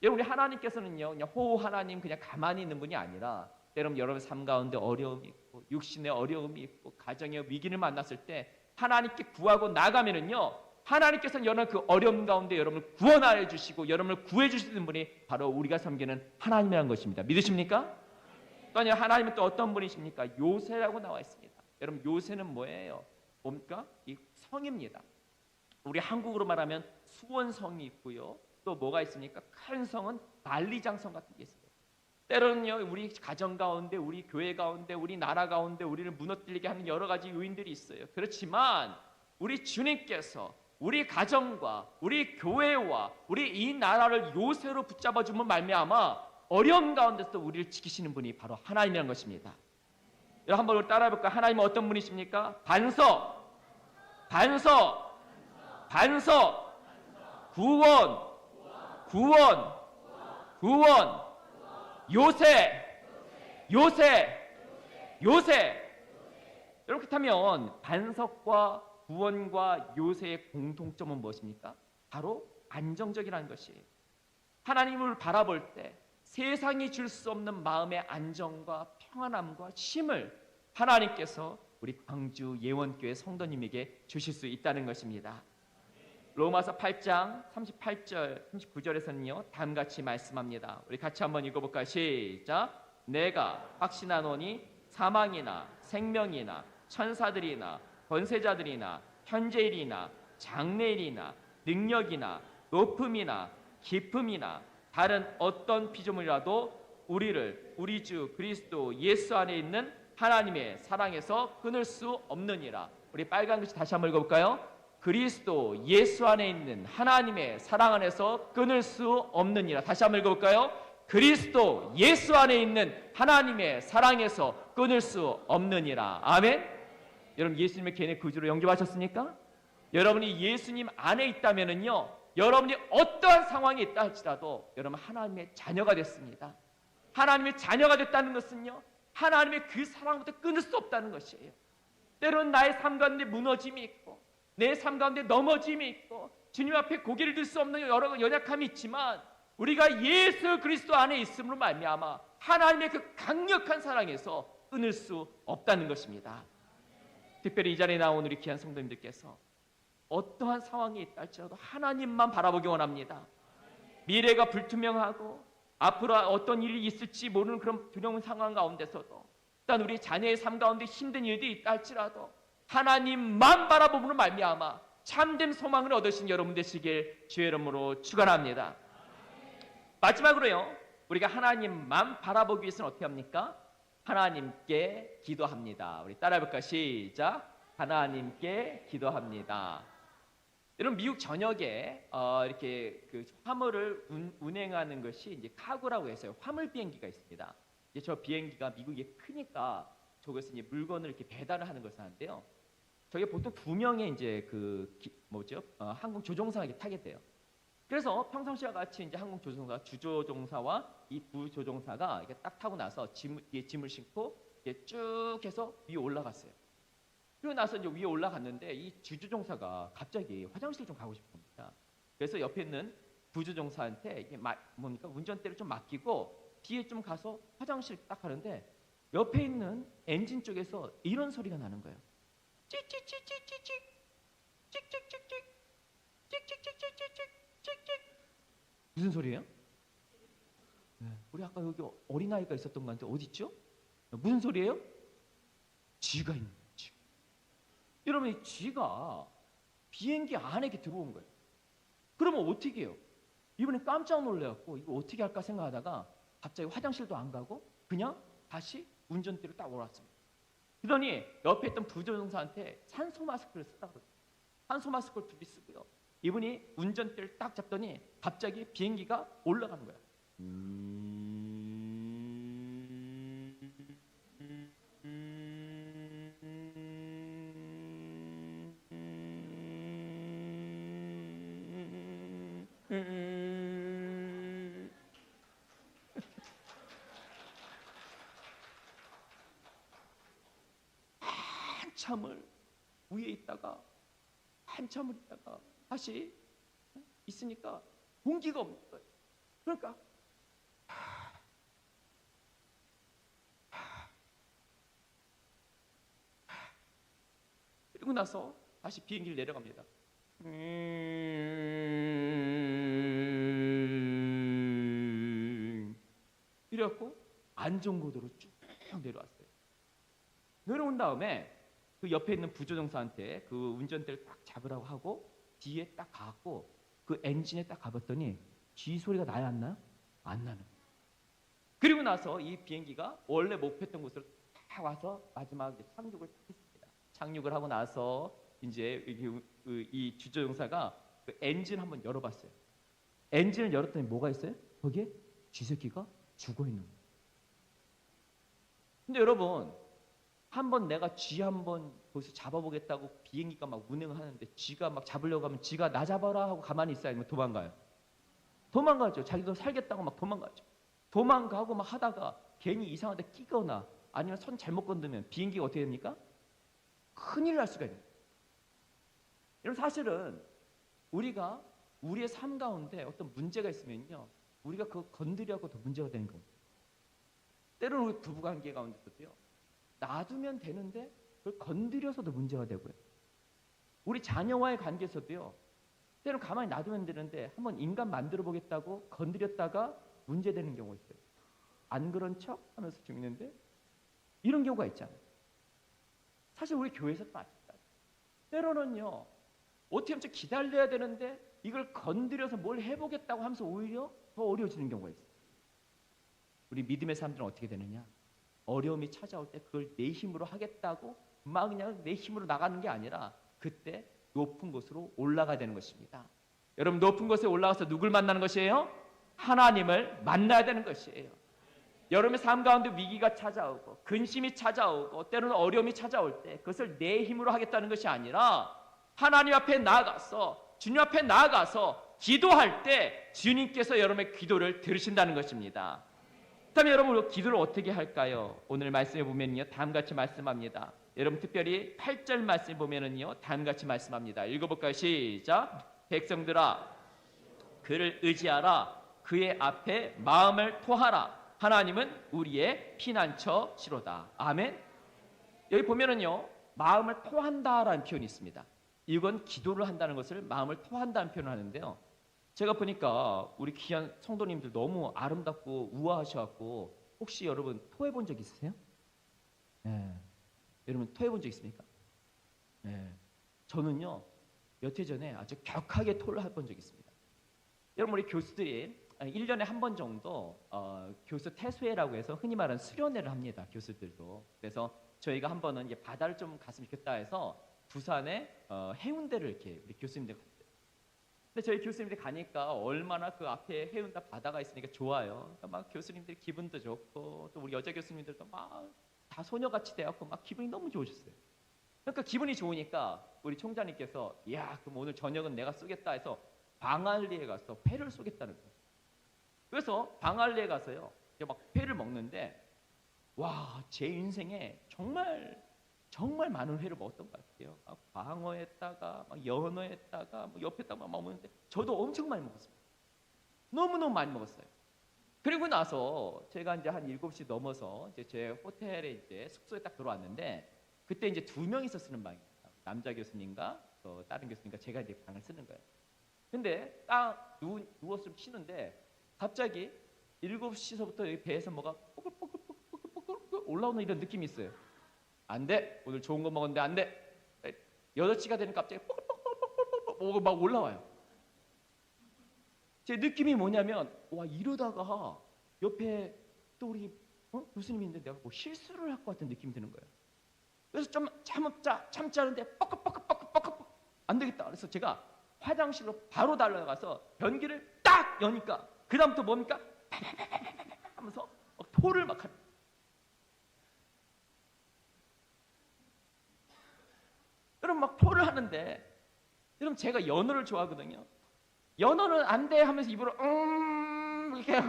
여러분 우리 하나님께서는요 그냥 하나님 그냥 가만히 있는 분이 아니라 때로는 여러분 삶 가운데 어려움이 있고 육신의 어려움이 있고 가정의 위기를 만났을 때 하나님께 구하고 나가면은요 하나님께서는 여러분 그 어려움 가운데 여러분을 구원하여 주시고 여러분을 구해 주시는 분이 바로 우리가 섬기는 하나님이라는 것입니다. 믿으십니까? 또 아니 하나님은 또 어떤 분이십니까? 요새라고 나와 있습니다. 여러분 요새는 뭐예요? 뭡니까? 이 성입니다. 우리 한국으로 말하면 수원성이 있고요. 또 뭐가 있습니까? 큰 성은 만리장성 같은 게 있어요. 때로는요 우리 가정 가운데 우리 교회 가운데 우리 나라 가운데 우리를 무너뜨리게 하는 여러 가지 요인들이 있어요. 그렇지만 우리 주님께서 우리 가정과 우리 교회와 우리 이 나라를 요새로 붙잡아주면 말미암아 어려운 가운데서 우리를 지키시는 분이 바로 하나님이라는 것입니다. 여러분 한번 따라해볼까요? 하나님은 어떤 분이십니까? 반석, 반석, 반석, 구원, 구원, 구원, 요새, 요새, 요새. 이렇게 하면 반석과 구원과 요새의 공통점은 무엇입니까? 바로 안정적이라는 것이. 하나님을 바라볼 때 세상이 줄 수 없는 마음의 안정과 평안함과 쉼을 하나님께서 우리 광주 예원교회 성도님에게 주실 수 있다는 것입니다. 로마서 8장 38절 39절에서는요 다음같이 말씀합니다. 우리 같이 한번 읽어볼까요? 시작. 내가 확신하노니 사망이나 생명이나 천사들이나 권세자들이나 현재일이나 장래일이나 능력이나 높음이나 깊음이나 다른 어떤 피조물이라도 우리를 우리 주 그리스도 예수 안에 있는 하나님의 사랑에서 끊을 수 없느니라. 우리 빨간 글씨 다시 한번 읽어볼까요? 그리스도 예수 안에 있는 하나님의 사랑 안에서 끊을 수 없느니라. 다시 한번 읽어볼까요? 그리스도 예수 안에 있는 하나님의 사랑에서 끊을 수 없느니라. 아멘. 여러분 예수님의 개인의 구주로 영접하셨습니까? 여러분이 예수님 안에 있다면은요 여러분이 어떠한 상황이 있다 할지라도 여러분 하나님의 자녀가 됐습니다. 하나님의 자녀가 됐다는 것은요 하나님의 그 사랑부터 끊을 수 없다는 것이에요. 때로는 나의 삶 가운데 무너짐이 있고 내 삶 가운데 넘어짐이 있고 주님 앞에 고개를 들 수 없는 여러 연약함이 있지만 우리가 예수 그리스도 안에 있음으로 말미암아 하나님의 그 강력한 사랑에서 끊을 수 없다는 것입니다. 특별히 이 자리에 나온 우리 귀한 성도님들께서 어떠한 상황이 있다 할지라도 하나님만 바라보기 원합니다. 미래가 불투명하고 앞으로 어떤 일이 있을지 모르는 그런 두려운 상황 가운데서도 일단 우리 자녀의 삶 가운데 힘든 일들이 있다 할지라도 하나님만 바라보므로 말미암아 참된 소망을 얻으신 여러분 되시길 주의 이름으로 축원합니다. 마지막으로요 우리가 하나님만 바라보기 위해서는 어떻게 합니까? 하나님께 기도합니다. 우리 따라해볼까? 시작. 하나님께 기도합니다. 여러분 미국 전역에 이렇게 그 화물을 운행하는 것이 이제 카고라고 해서요 화물 비행기가 있습니다. 이제 저 비행기가 미국이 크니까 저기서 이제 물건을 이렇게 배달을 하는 것을 하는데요. 저게 보통 2명의 이제 항공 조종사가 타게 돼요. 그래서 평상시와 같이 이제 항공 조종사 주조종사와 이 부조종사가 이렇게 딱 타고 나서 짐을 싣고 이렇게 쭉 해서 위에 올라갔어요. 그리고 나서 이제 위에 올라갔는데 이 주조종사가 갑자기 화장실 좀 가고 싶은 겁니다. 그래서 옆에 있는 부조종사한테 이게 운전대를 좀 맡기고 뒤에 좀 가서 화장실 딱 가는데 옆에 있는 엔진 쪽에서 이런 소리가 나는 거예요. 찍찍찍찍찍찍 찍찍찍찍 찍찍찍찍찍찍 무슨 소리예요? 우리 아까 여기 어린아이가 있었던 것 같은데 어디 있죠? 무슨 소리예요? 쥐가 있는 거예요. 쥐. 여러분 이 쥐가 비행기 안에 이렇게 들어온 거예요. 그러면 어떻게 해요? 이번에 깜짝 놀래갖고 이거 어떻게 할까 생각하다가 갑자기 화장실도 안 가고 그냥 다시 운전대로 딱 올라왔습니다. 그러더니 옆에 있던 부조종사한테 산소 마스크를 쓰라고 그러더라고요. 산소 마스크를 둘이 쓰고요. 이분이 운전대를 딱 잡더니 갑자기 비행기가 올라가는 거야. 한참을 위에 있다가 한참을 있다가 다시 있으니까 공기가 없는 거예요. 그러니까 그리고 나서 다시 비행기를 내려갑니다. 이래갖고 안전고도로 쭉 내려왔어요. 내려온 다음에 그 옆에 있는 부조종사한테 그 운전대를 딱 잡으라고 하고 뒤에 딱 가갖고 그 엔진에 딱 가봤더니 쥐 소리가 나야 안 나요? 안 나는 거예요. 그리고 나서 이 비행기가 원래 목표했던 곳으로 딱 와서 마지막에 착륙을 했습니다. 착륙을 하고 나서 이제 이 주조용사가 그 엔진 한번 열어봤어요. 엔진을 열었더니 뭐가 있어요? 거기에 쥐새끼가 죽어 있는 거예요. 근데 여러분, 한번 내가 쥐 한번 거기서 잡아보겠다고 비행기가 막 운행을 하는데 쥐가 막 잡으려고 하면 쥐가 나 잡아라 하고 가만히 있어야 아니면 도망가요? 도망가죠. 자기도 살겠다고 막 도망가죠. 도망가고 막 하다가 괜히 이상한 데 끼거나 아니면 손 잘못 건드면 비행기가 어떻게 됩니까? 큰일 날 수가 있는 거예요. 여러분, 사실은 우리가 우리의 삶 가운데 어떤 문제가 있으면요, 우리가 그거 건드려고 더 문제가 되는 겁니다. 때로는 우리 부부관계 가운데서도요, 놔두면 되는데 그걸 건드려서도 문제가 되고요. 우리 자녀와의 관계에서도요, 때로는 가만히 놔두면 되는데 한번 인간 만들어 보겠다고 건드렸다가 문제되는 경우가 있어요. 안 그런 척 하면서 죽는데 이런 경우가 있잖아요. 사실 우리 교회에서도 마찬가지예요. 때로는요, 어떻게 하면 좀 기다려야 되는데 이걸 건드려서 뭘 해보겠다고 하면서 오히려 더 어려워지는 경우가 있어요. 우리 믿음의 사람들은 어떻게 되느냐? 어려움이 찾아올 때 그걸 내 힘으로 하겠다고 막 그냥 내 힘으로 나가는 게 아니라 그때 높은 곳으로 올라가야 되는 것입니다. 여러분, 높은 곳에 올라가서 누굴 만나는 것이에요? 하나님을 만나야 되는 것이에요. 여러분의 삶 가운데 위기가 찾아오고 근심이 찾아오고 때로는 어려움이 찾아올 때 그것을 내 힘으로 하겠다는 것이 아니라 하나님 앞에 나아가서 주님 앞에 나아가서 기도할 때 주님께서 여러분의 기도를 들으신다는 것입니다. 그렇다면 여러분, 우리 기도를 어떻게 할까요? 오늘 말씀에 보면요, 다음같이 말씀합니다. 여러분, 특별히 8절 말씀에 보면은요, 다음같이 말씀합니다. 읽어볼까요? 시작. 백성들아, 그를 의지하라. 그의 앞에 마음을 토하라. 하나님은 우리의 피난처시로다. 아멘. 여기 보면은요, 마음을 토한다라는 표현이 있습니다. 이건 기도를 한다는 것을 마음을 토한다는 표현을 하는데요. 제가 보니까 우리 귀한 성도님들 너무 아름답고 우아하셔갖고 혹시 여러분 토해본 적 있으세요? 네. 여러분 토해본 적 있습니까? 네. 저는요, 몇 해 전에 아주 격하게 토를 해본 적이 있습니다. 여러분, 우리 교수들이 1년에 한 번 정도 교수 태수회라고 해서 흔히 말하는 수련회를 합니다. 교수들도. 그래서 저희가 한 번은 이제 바다를 좀 갔으면 좋겠다 해서 부산에 해운대를 이렇게 우리 교수님들 갔어요. 근데 저희 교수님들이 가니까 얼마나 그 앞에 해운대 바다가 있으니까 좋아요. 그러니까 막 교수님들 기분도 좋고 또 우리 여자 교수님들도 막 다 소녀같이 돼갖고 막 기분이 너무 좋으셨어요. 그러니까 기분이 좋으니까 우리 총장님께서 야, 그럼 오늘 저녁은 내가 쏘겠다 해서 방알리에 가서 회를 쏘겠다는 거예요. 그래서 방알리에 가서요, 이제 막 회를 먹는데 와, 제 인생에 정말 많은 회를 먹었던 것 같아요. 광어에다가 막 연어에다가 뭐 옆에다가 막 먹는데 저도 엄청 많이 먹었습니다. 너무너무 많이 먹었어요. 그리고 나서 제가 이제 한 7시 넘어서 이제 제 호텔에 이제 숙소에 딱 들어왔는데 그때 이제 2명이서 쓰는 방이에요. 남자 교수님과 또 다른 교수님과 제가 이제 방을 쓰는 거예요. 근데 딱 누웠으면 쉬는데 갑자기 7시서부터 여기 배에서 뭐가 뽀글뽀글 올라오는 이런 느낌이 있어요. 안 돼. 오늘 좋은 거 먹었는데 안 돼. 8시가 되니까 갑자기 뽀글뽀글 막 올라와요. 제 느낌이 뭐냐면 와, 이러다가 옆에 또 우리 교수님인데 내가 뭐 실수를 할 것 같은 느낌이 드는 거예요. 그래서 좀 참지 않은데 뻑뻑뻑뻑뻑뻑 안 되겠다. 그래서 제가 화장실로 바로 달려가서 변기를 딱 여니까 그 다음부터 뭡니까? 하면서 토를 막 합니다. 여러분, 막 토를 하는데 여러분, 제가 연어를 좋아하거든요. 연어는 안 돼 하면서 입으로 이렇게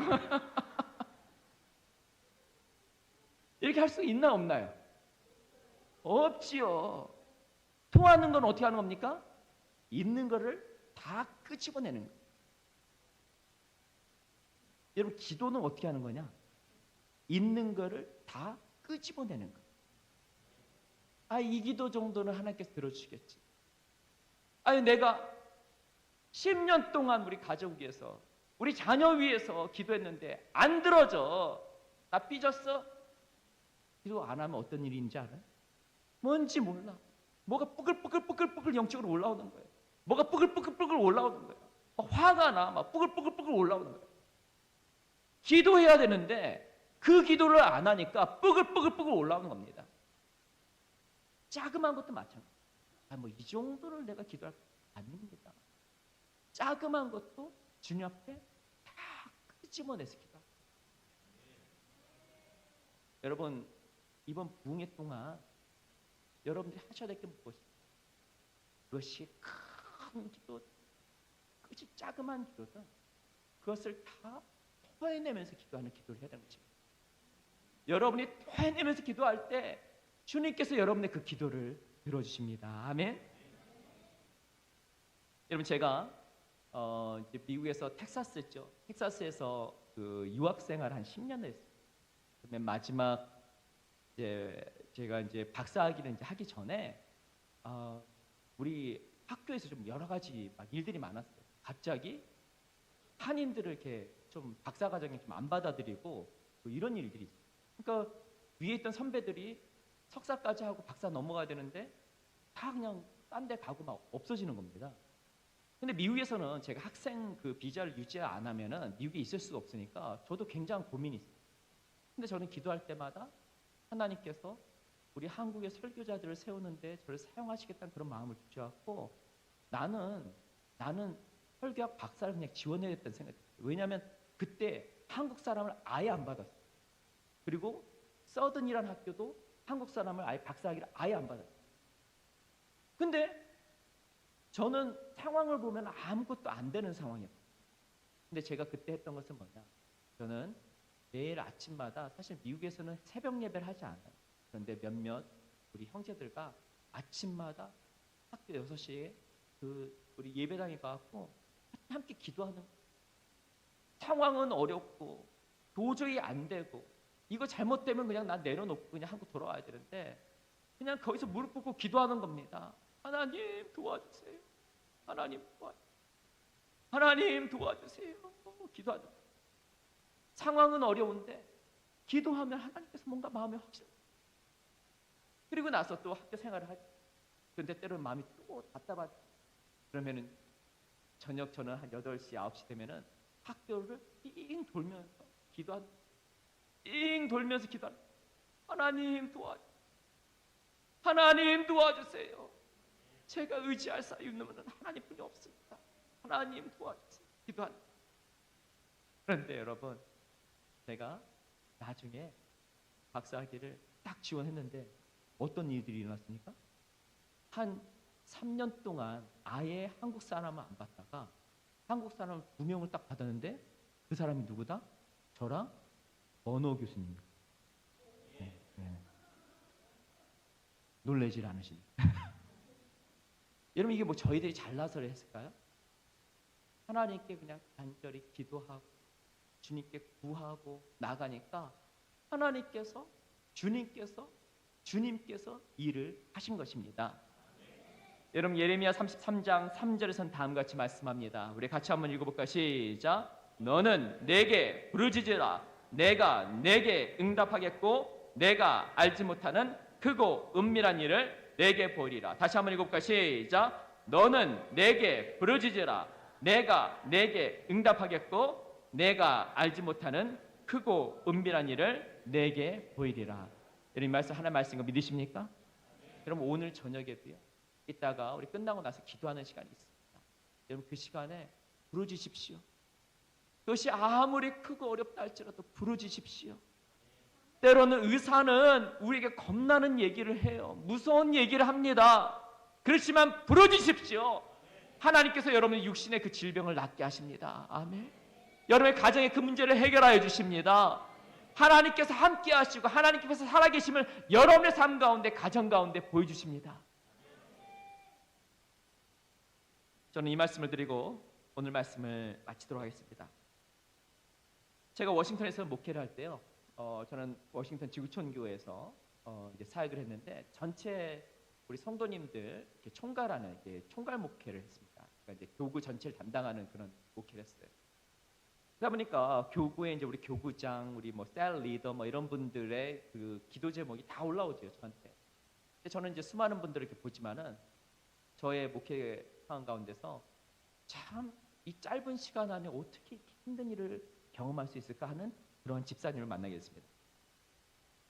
이렇게 할 수 있나 없나요? 없지요. 토하는 건 어떻게 하는 겁니까? 있는 거를 다 끄집어내는 거예요. 여러분, 기도는 어떻게 하는 거냐? 있는 거를 다 끄집어내는 거예요. 이 기도 정도는 하나님께서 들어주시겠지. 내가 10년 동안 우리 가족 위해서, 우리 자녀 위해서 기도했는데 안 들어져. 나 삐졌어? 기도 안 하면 어떤 일인지 알아요? 뭔지 몰라. 뭐가 뿌글뿌글 영적으로 올라오는 거예요. 뭐가 뿌글뿌글 올라오는 거예요. 화가 나. 막 뿌글뿌글 올라오는 거예요. 기도해야 되는데 그 기도를 안 하니까 뿌글뿌글 올라오는 겁니다. 자그마한 것도 마찬가지. 뭐 이 정도를 내가 기도할 거 아닙니다. 자그만 것도 주님 앞에 다 끄집어내서 기도합니다. 여러분 이번 부흥회 동안 여러분들이 하셔야 될 게 무엇이죠? 그것이 큰 기도, 그것이 자그만 기도든 그것을 다 토해내면서 기도하는 기도를 해야 되는 것입니다. 여러분이 토해내면서 기도할 때 주님께서 여러분의 그 기도를 들어주십니다. 아멘. 여러분 제가 이제 미국에서 텍사스죠. 텍사스에서 그 유학생활 한 10년 했어요. 맨 마지막 이제 제가 이제 박사학위를 이제 하기 전에 우리 학교에서 좀 여러 가지 막 일들이 많았어요. 갑자기 한인들을 이렇게 좀 박사 과정에 좀 안 받아들이고 뭐 이런 일들이 있어요. 그러니까 위에 있던 선배들이 석사까지 하고 박사 넘어가야 되는데 다 그냥 딴 데 가고 막 없어지는 겁니다. 근데 미국에서는 제가 학생 그 비자를 유지 안 하면은 미국에 있을 수가 없으니까 저도 굉장히 고민이 있어요. 근데 저는 기도할 때마다 하나님께서 우리 한국의 설교자들을 세우는데 저를 사용하시겠다는 그런 마음을 주셔갖고 나는 설교학 박사를 그냥 지원해야겠다는 생각이 들어요. 왜냐하면 그때 한국 사람을 아예 안 받았어요. 그리고 서든이라는 학교도 한국 사람을 아예 박사학위를 아예 안 받았어요. 근데 저는 상황을 보면 아무것도 안 되는 상황이에요. 근데 제가 그때 했던 것은 뭐냐? 저는 매일 아침마다 사실 미국에서는 새벽 예배를 하지 않아요. 그런데 몇몇 우리 형제들과 아침마다 학교 6시에 그 우리 예배당에 가고 함께 기도하는 거예요. 상황은 어렵고 도저히 안 되고 이거 잘못되면 그냥 난 내려놓고 그냥 한국 돌아와야 되는데 그냥 거기서 무릎 꿇고 기도하는 겁니다. 하나님 도와주세요. 하나님 도와주세요. 하나님 도와주세요. 기도하는 거예요. 상황은 어려운데 기도하면 하나님께서 뭔가 마음에 확실. 그리고 나서 또 학교 생활을 하죠. 그런데 때로는 마음이 또 답답하죠. 그러면은 저녁 저는 한 8시, 9시 되면은 학교를 삥 돌면서 기도하는 거예요. 삥 돌면서 기도하는 거예요. 하나님 도와주세요. 하나님 도와주세요. 제가 의지할 사유는 하나님뿐이 없습니다. 하나님 도와주세요. 기도하는 거예요. 그런데 여러분 제가 나중에 박사학위를 딱 지원했는데 어떤 일들이 일어났습니까? 한 3년 동안 아예 한국 사람을 안 받다가 한국 사람 2명을 딱 받았는데 그 사람이 누구다? 저랑 언어 교수님입니다. 네. 놀라질 않으십니까? 여러분 이게 뭐 저희들이 잘나서 했을까요? 하나님께 그냥 간절히 기도하고 주님께 구하고 나가니까 하나님께서 주님께서 일을 하신 것입니다. 여러분 예레미야 33장 3절에선 다음과 같이 말씀합니다. 우리 같이 한번 읽어볼까요? 시작. 너는 내게 부르짖으라. 내가 내게 응답하겠고 내가 알지 못하는 크고 은밀한 일을 내게 보이리라. 다시 한번 읽어볼까요? 시작. 너는 내게 부르짖으라. 내가 내게 응답하겠고 내가 알지 못하는 크고 은밀한 일을 내게 보이리라. 여러분 이 말씀 하나님 말씀인 거 믿으십니까? 여러분 오늘 저녁에도요. 이따가 우리 끝나고 나서 기도하는 시간이 있습니다. 여러분 그 시간에 부르짖으십시오. 그것이 아무리 크고 어렵다 할지라도 부르짖으십시오. 때로는 의사는 우리에게 겁나는 얘기를 해요. 무서운 얘기를 합니다. 그렇지만 부르짖으십시오. 하나님께서 여러분의 육신의 그 질병을 낫게 하십니다. 아멘. 여러분의 가정의 그 문제를 해결하여 주십니다. 하나님께서 함께 하시고 하나님께서 살아계심을 여러분의 삶 가운데 가정 가운데 보여주십니다. 저는 이 말씀을 드리고 오늘 말씀을 마치도록 하겠습니다. 제가 워싱턴에서 목회를 할 때요. 저는 워싱턴 지구촌 교회에서 이제 사역을 했는데 전체 우리 성도님들 이렇게 총괄하는 이렇게 총괄 목회를 했습니다. 그러니까 이제 교구 전체를 담당하는 그런 목회를 했어요. 그러다 보니까 교구에 이제 우리 교구장, 우리 뭐 셀 리더 뭐 이런 분들의 그 기도 제목이 다 올라오죠 저한테. 근데 저는 이제 수많은 분들을 이렇게 보지만은 저의 목회 상황 가운데서 참 이 짧은 시간 안에 어떻게 이렇게 힘든 일을 경험할 수 있을까 하는 그런 집사님을 만나게 됐습니다.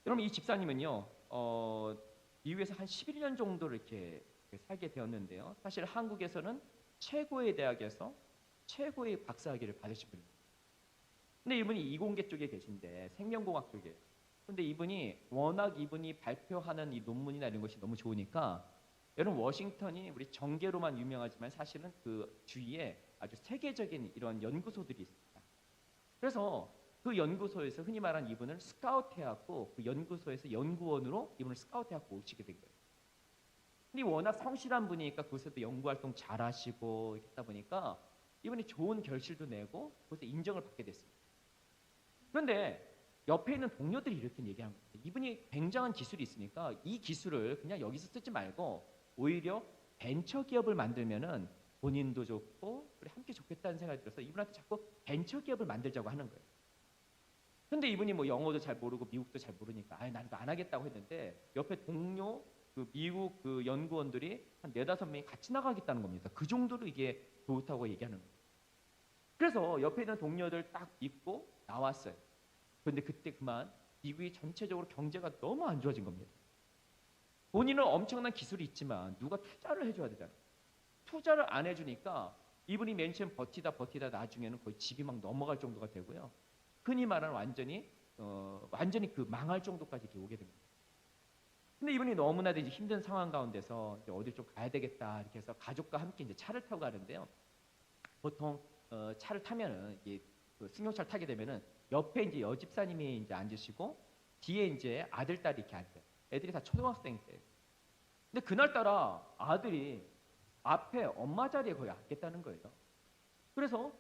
여러분 이 집사님은요 미국에서 한 11년 정도를 이렇게 살게 되었는데요. 사실 한국에서는 최고의 대학에서 최고의 박사학위를 받으신 분입니다. 근데 이분이 이공계 쪽에 계신데 생명공학 쪽에. 근데 이분이 워낙 이분이 발표하는 이 논문이나 이런 것이 너무 좋으니까 여러분 워싱턴이 우리 정계로만 유명하지만 사실은 그 주위에 아주 세계적인 이런 연구소들이 있습니다. 그래서 그 연구소에서 흔히 말하는 이분을 스카우트해갖고 그 연구소에서 연구원으로 이분을 스카우트해갖고 오시게 된 거예요. 근데 워낙 성실한 분이니까 그곳에도 연구활동 잘하시고 이렇게 하다 보니까 이분이 좋은 결실도 내고 그곳에 인정을 받게 됐습니다. 그런데 옆에 있는 동료들이 이렇게 얘기하는 거예요. 이분이 굉장한 기술이 있으니까 이 기술을 그냥 여기서 쓰지 말고 오히려 벤처 기업을 만들면은 본인도 좋고 우리 함께 좋겠다는 생각이 들어서 이분한테 자꾸 벤처 기업을 만들자고 하는 거예요. 근데 이분이 뭐 영어도 잘 모르고 미국도 잘 모르니까 난 이거 안 하겠다고 했는데 옆에 동료 그 미국 그 연구원들이 한 4-5명이 같이 나가겠다는 겁니다. 그 정도로 이게 좋다고 얘기하는 거예요. 그래서 옆에 있는 동료들 딱 믿고 나왔어요. 그런데 그때 그만 미국이 전체적으로 경제가 너무 안 좋아진 겁니다. 본인은 엄청난 기술이 있지만 누가 투자를 해줘야 되잖아요. 투자를 안 해주니까 이분이 맨 처음 버티다 나중에는 거의 집이 막 넘어갈 정도가 되고요. 흔히 말하는 완전히 그 망할 정도까지 이렇게 오게 됩니다. 근데 이분이 너무나도 이제 힘든 상황 가운데서 이제 어디 좀 가야 되겠다 이렇게 해서 가족과 함께 이제 차를 타고 가는데요. 보통 차를 타면은 이게 그 승용차를 타게 되면은 옆에 이제 여집사님이 이제 앉으시고 뒤에 이제 아들 딸이 이렇게 앉아요. 애들이 다 초등학생 때. 근데 그날따라 아들이 앞에 엄마 자리에 거의 앉겠다는 거예요. 그래서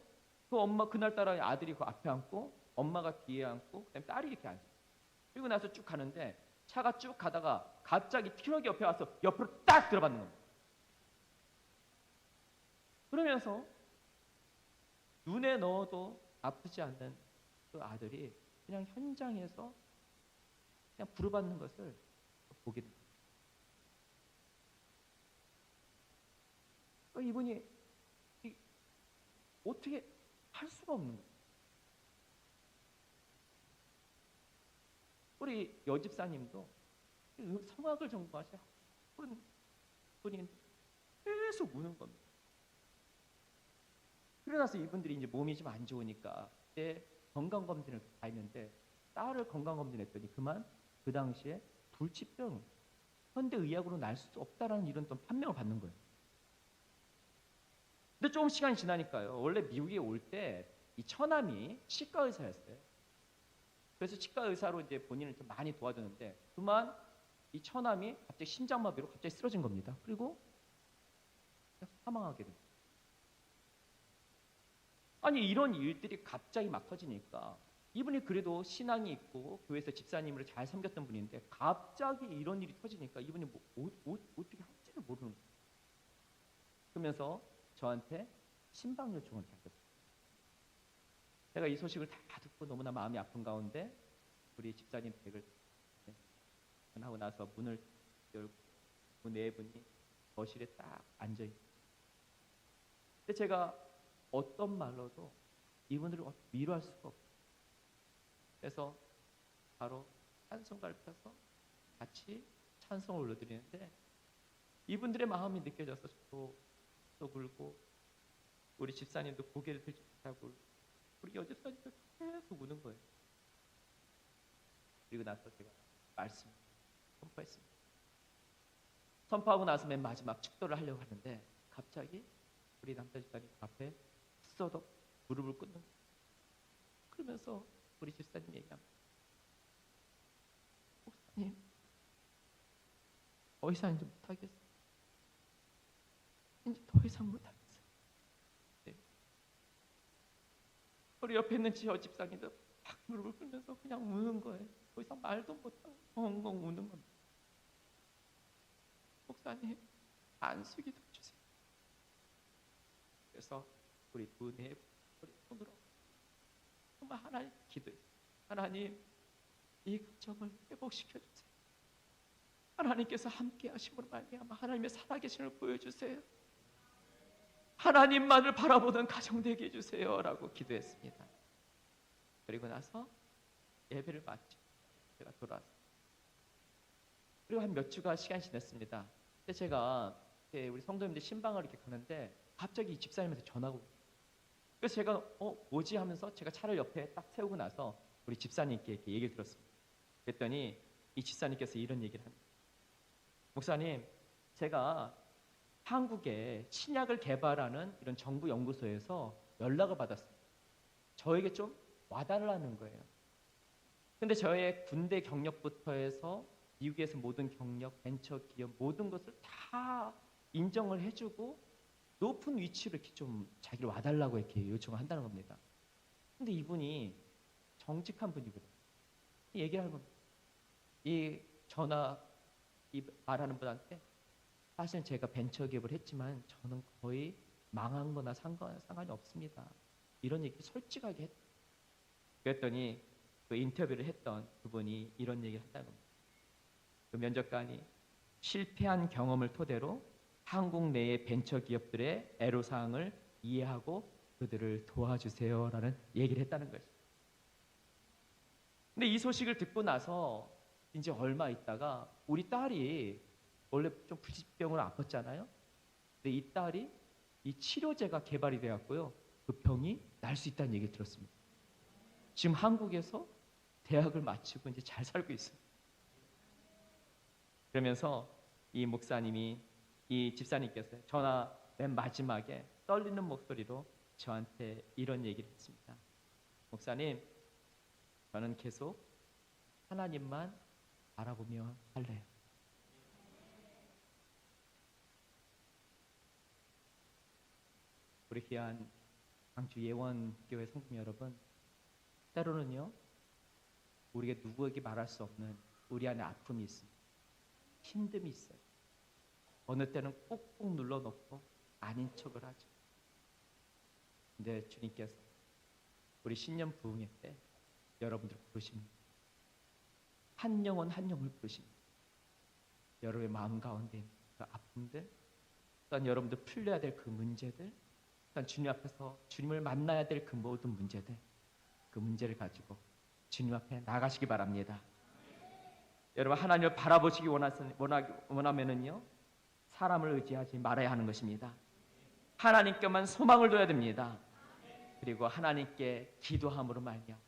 그 엄마 그날따라 아들이 그 앞에 앉고 엄마가 뒤에 앉고 그다음에 딸이 이렇게 앉아요. 그리고 나서 쭉 가는데 차가 쭉 가다가 갑자기 트럭이 옆에 와서 옆으로 딱 들어받는 겁니다. 그러면서 눈에 넣어도 아프지 않는 그 아들이 그냥 현장에서 그냥 부르받는 것을 보게 됩니다. 이분이 어떻게 할 수가 없는 거예요. 우리 여집사님도 성악을 전공하신 분인데 계속 우는 겁니다. 그러고 나서 이분들이 이제 몸이 좀 안 좋으니까 그때 건강검진을 다 했는데 딸을 건강검진했더니 그만 그 당시에 불치병 현대의학으로 날 수 없다라는 이런 또 판명을 받는 거예요. 근데 조금 시간이 지나니까요. 원래 미국에 올 때 이 처남이 치과 의사였어요. 그래서 치과 의사로 이제 본인을 좀 많이 도와줬는데 그만 이 처남이 갑자기 심장마비로 갑자기 쓰러진 겁니다. 그리고 사망하게 됩니다. 아니 이런 일들이 갑자기 막 터지니까 이분이 그래도 신앙이 있고 교회에서 집사님을 잘 섬겼던 분인데 갑자기 이런 일이 터지니까 이분이 어떻게 할지를 모르는 거예요. 그러면서 저한테 신방 요청을 하셨어요. 제가 이 소식을 다 듣고 너무나 마음이 아픈 가운데 우리 집사님 댁을 하고 나서 문을 열고 그 네 분이 거실에 딱 앉아있어요. 근데 제가 어떤 말로도 이분들을 위로할 수가 없어요. 그래서 바로 찬송가를 펴서 같이 찬송을 올려드리는데 이분들의 마음이 느껴져서 저도 또 울고 우리 집사님도 고개를 들지 못하고 우리 여집사님도 계속 우는 거예요. 그리고 나서 제가 말씀 선포했습니다. 선포하고 나서 맨 마지막 축도를 하려고 하는데 갑자기 우리 남자 집사님 앞에 써도 무릎을 꿇는 거예요. 그러면서 우리 집사님이 얘기합니다. 목사님 더 이상 이제 못하겠어요. 이제 더 이상 못하겠어요. 네. 우리 옆에 있는 지 여집사님도 막 무릎을 꿇면서 그냥 우는 거예요. 더 이상 말도 못하고 엉엉 우는 겁니다. 목사님 안수기도 주세요. 그래서 우리 우리 손으로 정말 하나님 기도했어요. 하나님 이 가정을 회복시켜 주세요. 하나님께서 함께 하심으로 말미암아 하나님의 살아계심을 보여주세요. 하나님만을 바라보는 가정 되게 해주세요 라고 기도했습니다. 그리고 나서 예배를 마치고 제가 돌아왔어요. 그리고 한 몇 주가 시간이 지났습니다. 그때 제가 이렇게 우리 성도님들 신방을 이렇게 가는데 갑자기 이 집사님한테 전화가 오고, 그래서 제가 뭐지 하면서 제가 차를 옆에 딱 세우고 나서 우리 집사님께 이렇게 얘기를 들었습니다. 그랬더니 이 집사님께서 이런 얘기를 합니다. 목사님, 제가 한국에 신약을 개발하는 이런 정부 연구소에서 연락을 받았습니다. 저에게 좀 와달라는 거예요. 근데 저의 군대 경력부터 해서 미국에서 모든 경력, 벤처 기업 모든 것을 다 인정을 해주고 높은 위치로 이렇게 좀 자기를 와달라고 이렇게 요청을 한다는 겁니다. 근데 이분이 정직한 분이거든요. 이 얘기를 하는 겁니다. 이 말하는 분한테 사실 제가 벤처 기업을 했지만 저는 거의 망한 거나 상관이 없습니다. 이런 얘기를 솔직하게 했다. 그랬더니 그 인터뷰를 했던 그분이 이런 얘기를 한다는 겁니다. 그 면접관이 실패한 경험을 토대로 한국 내의 벤처 기업들의 애로사항을 이해하고 그들을 도와주세요라는 얘기를 했다는 것이죠. 근데 이 소식을 듣고 나서 이제 얼마 있다가 우리 딸이 원래 좀 불치병으로 아팠잖아요. 근데 이 딸이 이 치료제가 개발이 되었고요. 그 병이 날 수 있다는 얘기를 들었습니다. 지금 한국에서 대학을 마치고 이제 잘 살고 있어요. 그러면서 이 목사님이, 이 집사님께서 전화 맨 마지막에 떨리는 목소리로 저한테 이런 얘기를 했습니다. 목사님, 저는 계속 하나님만 바라보며 살래요. 우리 귀한 광주 예원교회 성도 여러분, 때로는요 우리가 누구에게 말할 수 없는 우리 안에 아픔이 있습니다. 힘듦이 있어요. 어느 때는 꾹꾹 눌러놓고 아닌 척을 하죠. 근데 주님께서 우리 신년 부흥회 때 여러분들 부르십니다. 한 영혼 한 영혼을 부르십니다. 여러분의 마음 가운데 있는 그 아픔들, 또한 여러분들 풀려야 될 그 문제들, 또한 주님 앞에서 주님을 만나야 될 그 모든 문제들, 그 문제를 가지고 주님 앞에 나가시기 바랍니다. 여러분, 하나님을 바라보시기 원하면은요 사람을 의지하지 말아야 하는 것입니다. 하나님께만 소망을 둬야 됩니다. 그리고 하나님께 기도함으로 말미암아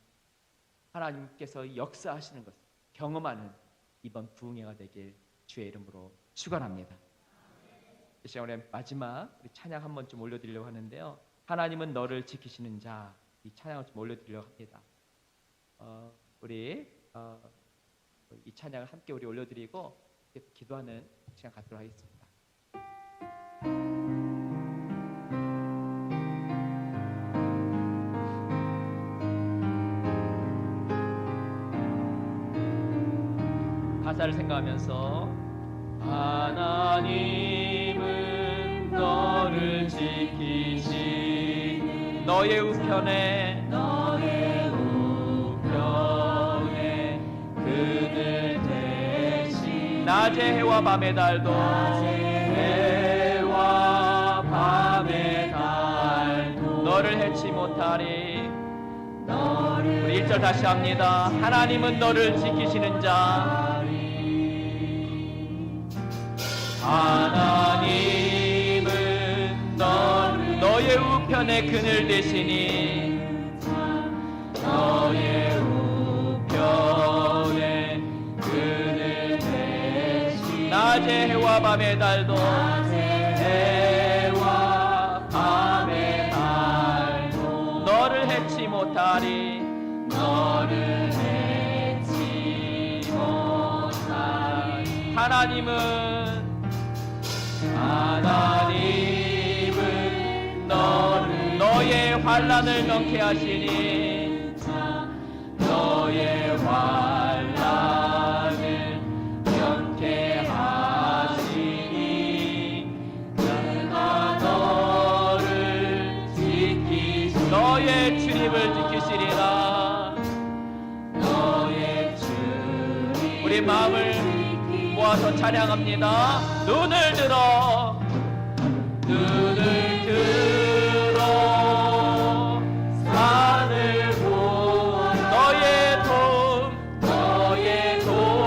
하나님께서 역사하시는 것을 경험하는 이번 부흥회가 되길 주의 이름으로 축원합니다. 이 시간에 마지막 우리 찬양 한번 좀 올려드리려고 하는데요. 하나님은 너를 지키시는 자, 이 찬양을 좀 올려드리려고 합니다. 우리 이 찬양을 함께 우리 올려드리고 기도하는 시간 갖도록 하겠습니다. 가사를 생각하면서 하나님은 너를 지키시는 너의 우편에 그들 대신 낮의 해와 밤의 달도 너를 해치 못하리. 우리 1절 다시 합니다. 하나님은 너를 지키시는 자, 하나님은 너의 우편에 그늘 되시니 너의 우편에 그늘 되시니 낮의 해와 밤의 달도 해와 밤의 달도 너를 해치 못하리. 너를 해치 못하리. 하나님은 너의 환난을 명쾌하시니 너의 환난을 명쾌하시니 그가 너를 지키시니 너의 주님을 지키시리라. 너의 주님 우리 마음을 모아서 찬양합니다. 눈을 들어 산을 보아라. 너의 도움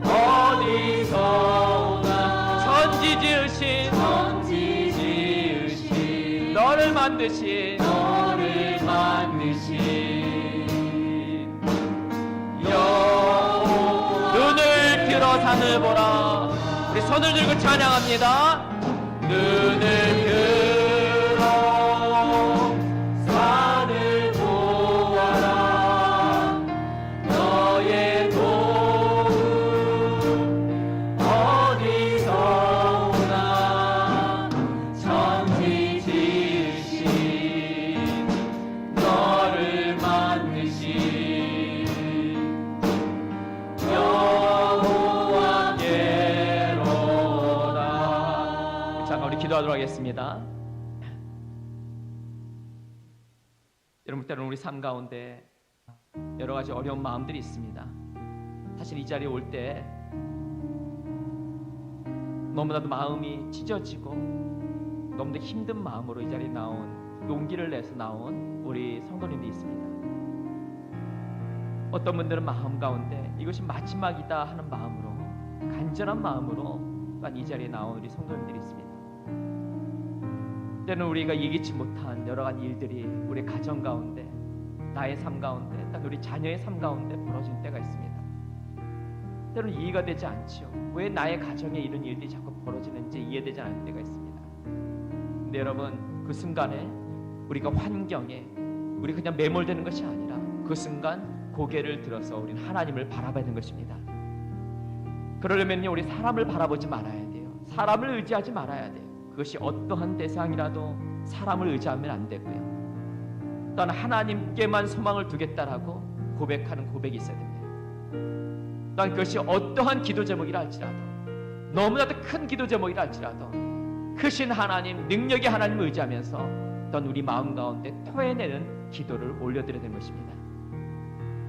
어디서 오나 만드신 너를 만드신 눈을 들어 산을 보라. 우리 손을 들고 찬양합니다. 눈을 들어 산을 보아라. 너의 도움 어디서 오나. 천지 지으신 너를 만드신 여호와께로다. 잠깐 우리 기도하도록 하겠습니다. 여러분, 때로는 우리 삶 가운데 여러 가지 어려운 마음들이 있습니다. 사실 이 자리에 올 때 너무나도 마음이 찢어지고 너무도 힘든 마음으로 이 자리에 나온, 용기를 내서 나온 우리 성도님들이 있습니다. 어떤 분들은 마음 가운데 이것이 마지막이다 하는 마음으로, 간절한 마음으로 또한 이 자리에 나온 우리 성도님들이 있습니다. 때는 우리가 예기치 못한 여러 가지 일들이 우리 가정 가운데, 나의 삶 가운데, 또한 우리 자녀의 삶 가운데 벌어질 때가 있습니다. 때로는 이해가 되지 않죠. 왜 나의 가정에 이런 일들이 자꾸 벌어지는지 이해되지 않을 때가 있습니다. 근데 여러분, 그 순간에 우리가 환경에 우리 그냥 매몰되는 것이 아니라 그 순간 고개를 들어서 우리는 하나님을 바라봐야 하는 것입니다. 그러려면요, 우리 사람을 바라보지 말아야 돼요. 사람을 의지하지 말아야 돼요. 그것이 어떠한 대상이라도 사람을 의지하면 안 되고요. 또한 하나님께만 소망을 두겠다라고 고백하는 고백이 있어야 됩니다. 또한 그것이 어떠한 기도 제목이라 할지라도, 너무나도 큰 기도 제목이라 할지라도 크신 하나님, 능력의 하나님을 의지하면서 또한 우리 마음 가운데 토해내는 기도를 올려드려야 되는 것입니다.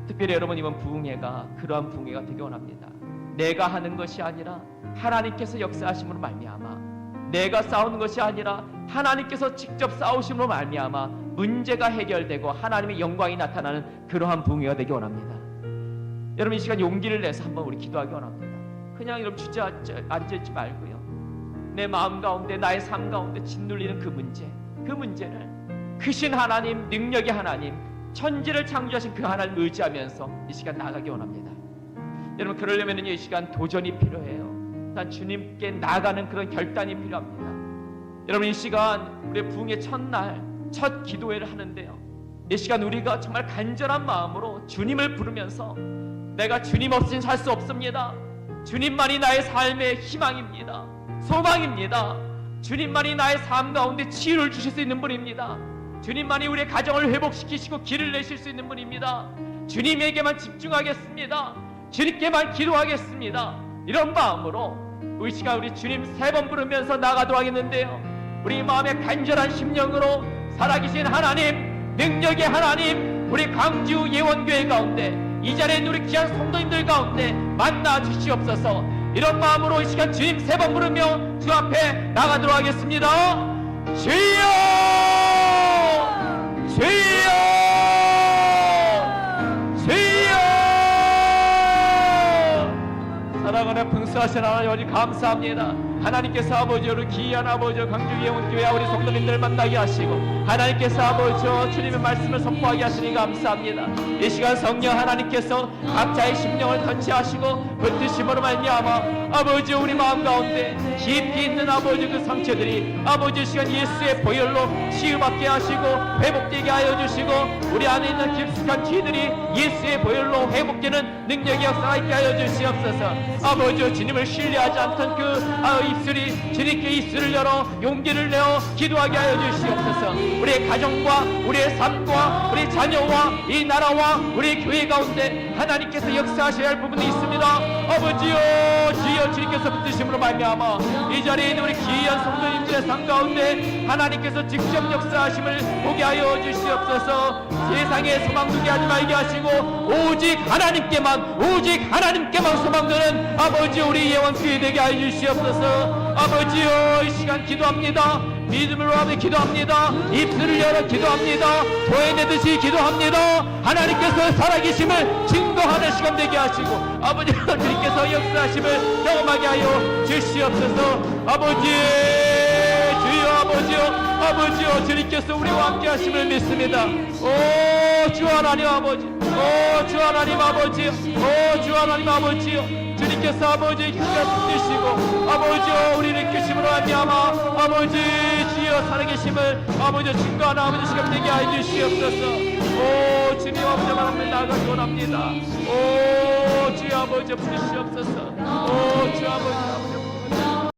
특별히 여러분, 이번 부흥회가 그러한 부흥회가 되기 원합니다. 내가 하는 것이 아니라 하나님께서 역사하심으로 말미암아, 내가 싸우는 것이 아니라 하나님께서 직접 싸우심으로 말미암아 문제가 해결되고 하나님의 영광이 나타나는 그러한 부흥회가 되기 원합니다. 여러분, 이 시간 용기를 내서 한번 우리 기도하기 원합니다. 그냥 여러분 주저앉아있지 말고요, 내 마음 가운데, 나의 삶 가운데 짓눌리는 그 문제를 크신 하나님, 능력의 하나님, 천지를 창조하신 그 하나님을 의지하면서 이 시간 나가기 원합니다. 여러분, 그러려면 이 시간 도전이 필요해요. 일단 주님께 나가는 그런 결단이 필요합니다. 여러분, 이 시간 우리 부흥의 첫날 첫 기도회를 하는데요, 이 시간 우리가 정말 간절한 마음으로 주님을 부르면서 내가 주님 없이는 살 수 없습니다. 주님만이 나의 삶의 희망입니다. 소망입니다. 주님만이 나의 삶 가운데 치유를 주실 수 있는 분입니다. 주님만이 우리의 가정을 회복시키시고 길을 내실 수 있는 분입니다. 주님에게만 집중하겠습니다. 주님께만 기도하겠습니다. 이런 마음으로 이 시간 우리 주님 3번 부르면서 나가도록 하겠는데요, 우리 마음의 간절한 심령으로 살아계신 하나님, 능력의 하나님, 우리 광주 예원교회 가운데 이 자리에 있는 우리 귀한 성도님들 가운데 만나 주시옵소서. 이런 마음으로 이 시간 주님 3번 부르며 주 앞에 나가도록 하겠습니다. 주여, 주여, 주여. 사랑하는 풍성하신 하나님, 아버지 감사합니다. 하나님께서 아버지, 우리 귀한 아버지 광주 예원교회 우리 성도님들 만나게 하시고, 하나님께서 아버지 주님의 말씀을 선포하게 하시니 감사합니다. 이 시간 성령 하나님께서 각자의 심령을 터치하시고 붙드심으로 말미암아 아버지, 우리 마음 가운데 깊이 있는 아버지 그 상처들이 아버지 시간 예수의 보혈로 치유받게 하시고 회복되게 하여 주시고, 우리 안에 있는 깊숙한 죄들이 예수의 보혈로 회복되는 능력의 역사가 있게 하여 주시옵소서. 아버지, 주님을 신뢰하지 않던 그 입술이 주님께 입술을 열어 용기를 내어 기도하게 하여 주시옵소서. 우리의 가정과 우리의 삶과 우리 자녀와 이 나라와 우리 교회 가운데 하나님께서 역사하셔야 할 부분이 있습니다. 아버지요, 주여, 주님께서 붙드심으로 말미암아 이 자리에 있는 우리 귀한 성도님들의 삶 가운데 하나님께서 직접 역사하심을 보게 하여 주시옵소서. 세상에 소망 두게 하지 말게 하시고 오직 하나님께만 소망 두는 아버지, 우리 예원교회 되게 하여 주시옵소서. 아버지요, 이 시간 기도합니다. 믿음으로 하며 기도합니다. 입술을 열어 기도합니다. 토해내듯이 기도합니다. 하나님께서 살아계심을 증거하는 시간 되게 하시고 아버지, 주님께서 역사하심을 경험하게 하여 주시옵소서. 아버지, 주여, 아버지요 주님께서 우리와 함께 하심을 믿습니다. 오 주 하나님 아버지, 오 주 하나님 아버지요, 오 주 하나님 아버지요, 주님께서 아버지의 기가 붙드시고 아버지요 우리를 깨심으로 말미암아 아버지 주여 살아계심을 아버지 증거하는 아버지 시간 되게 하여 주시옵소서. 오 주님 아버지 바람을 나가기 원합니다. 오 주여 아버지 부르시옵소서. 오 주 아버지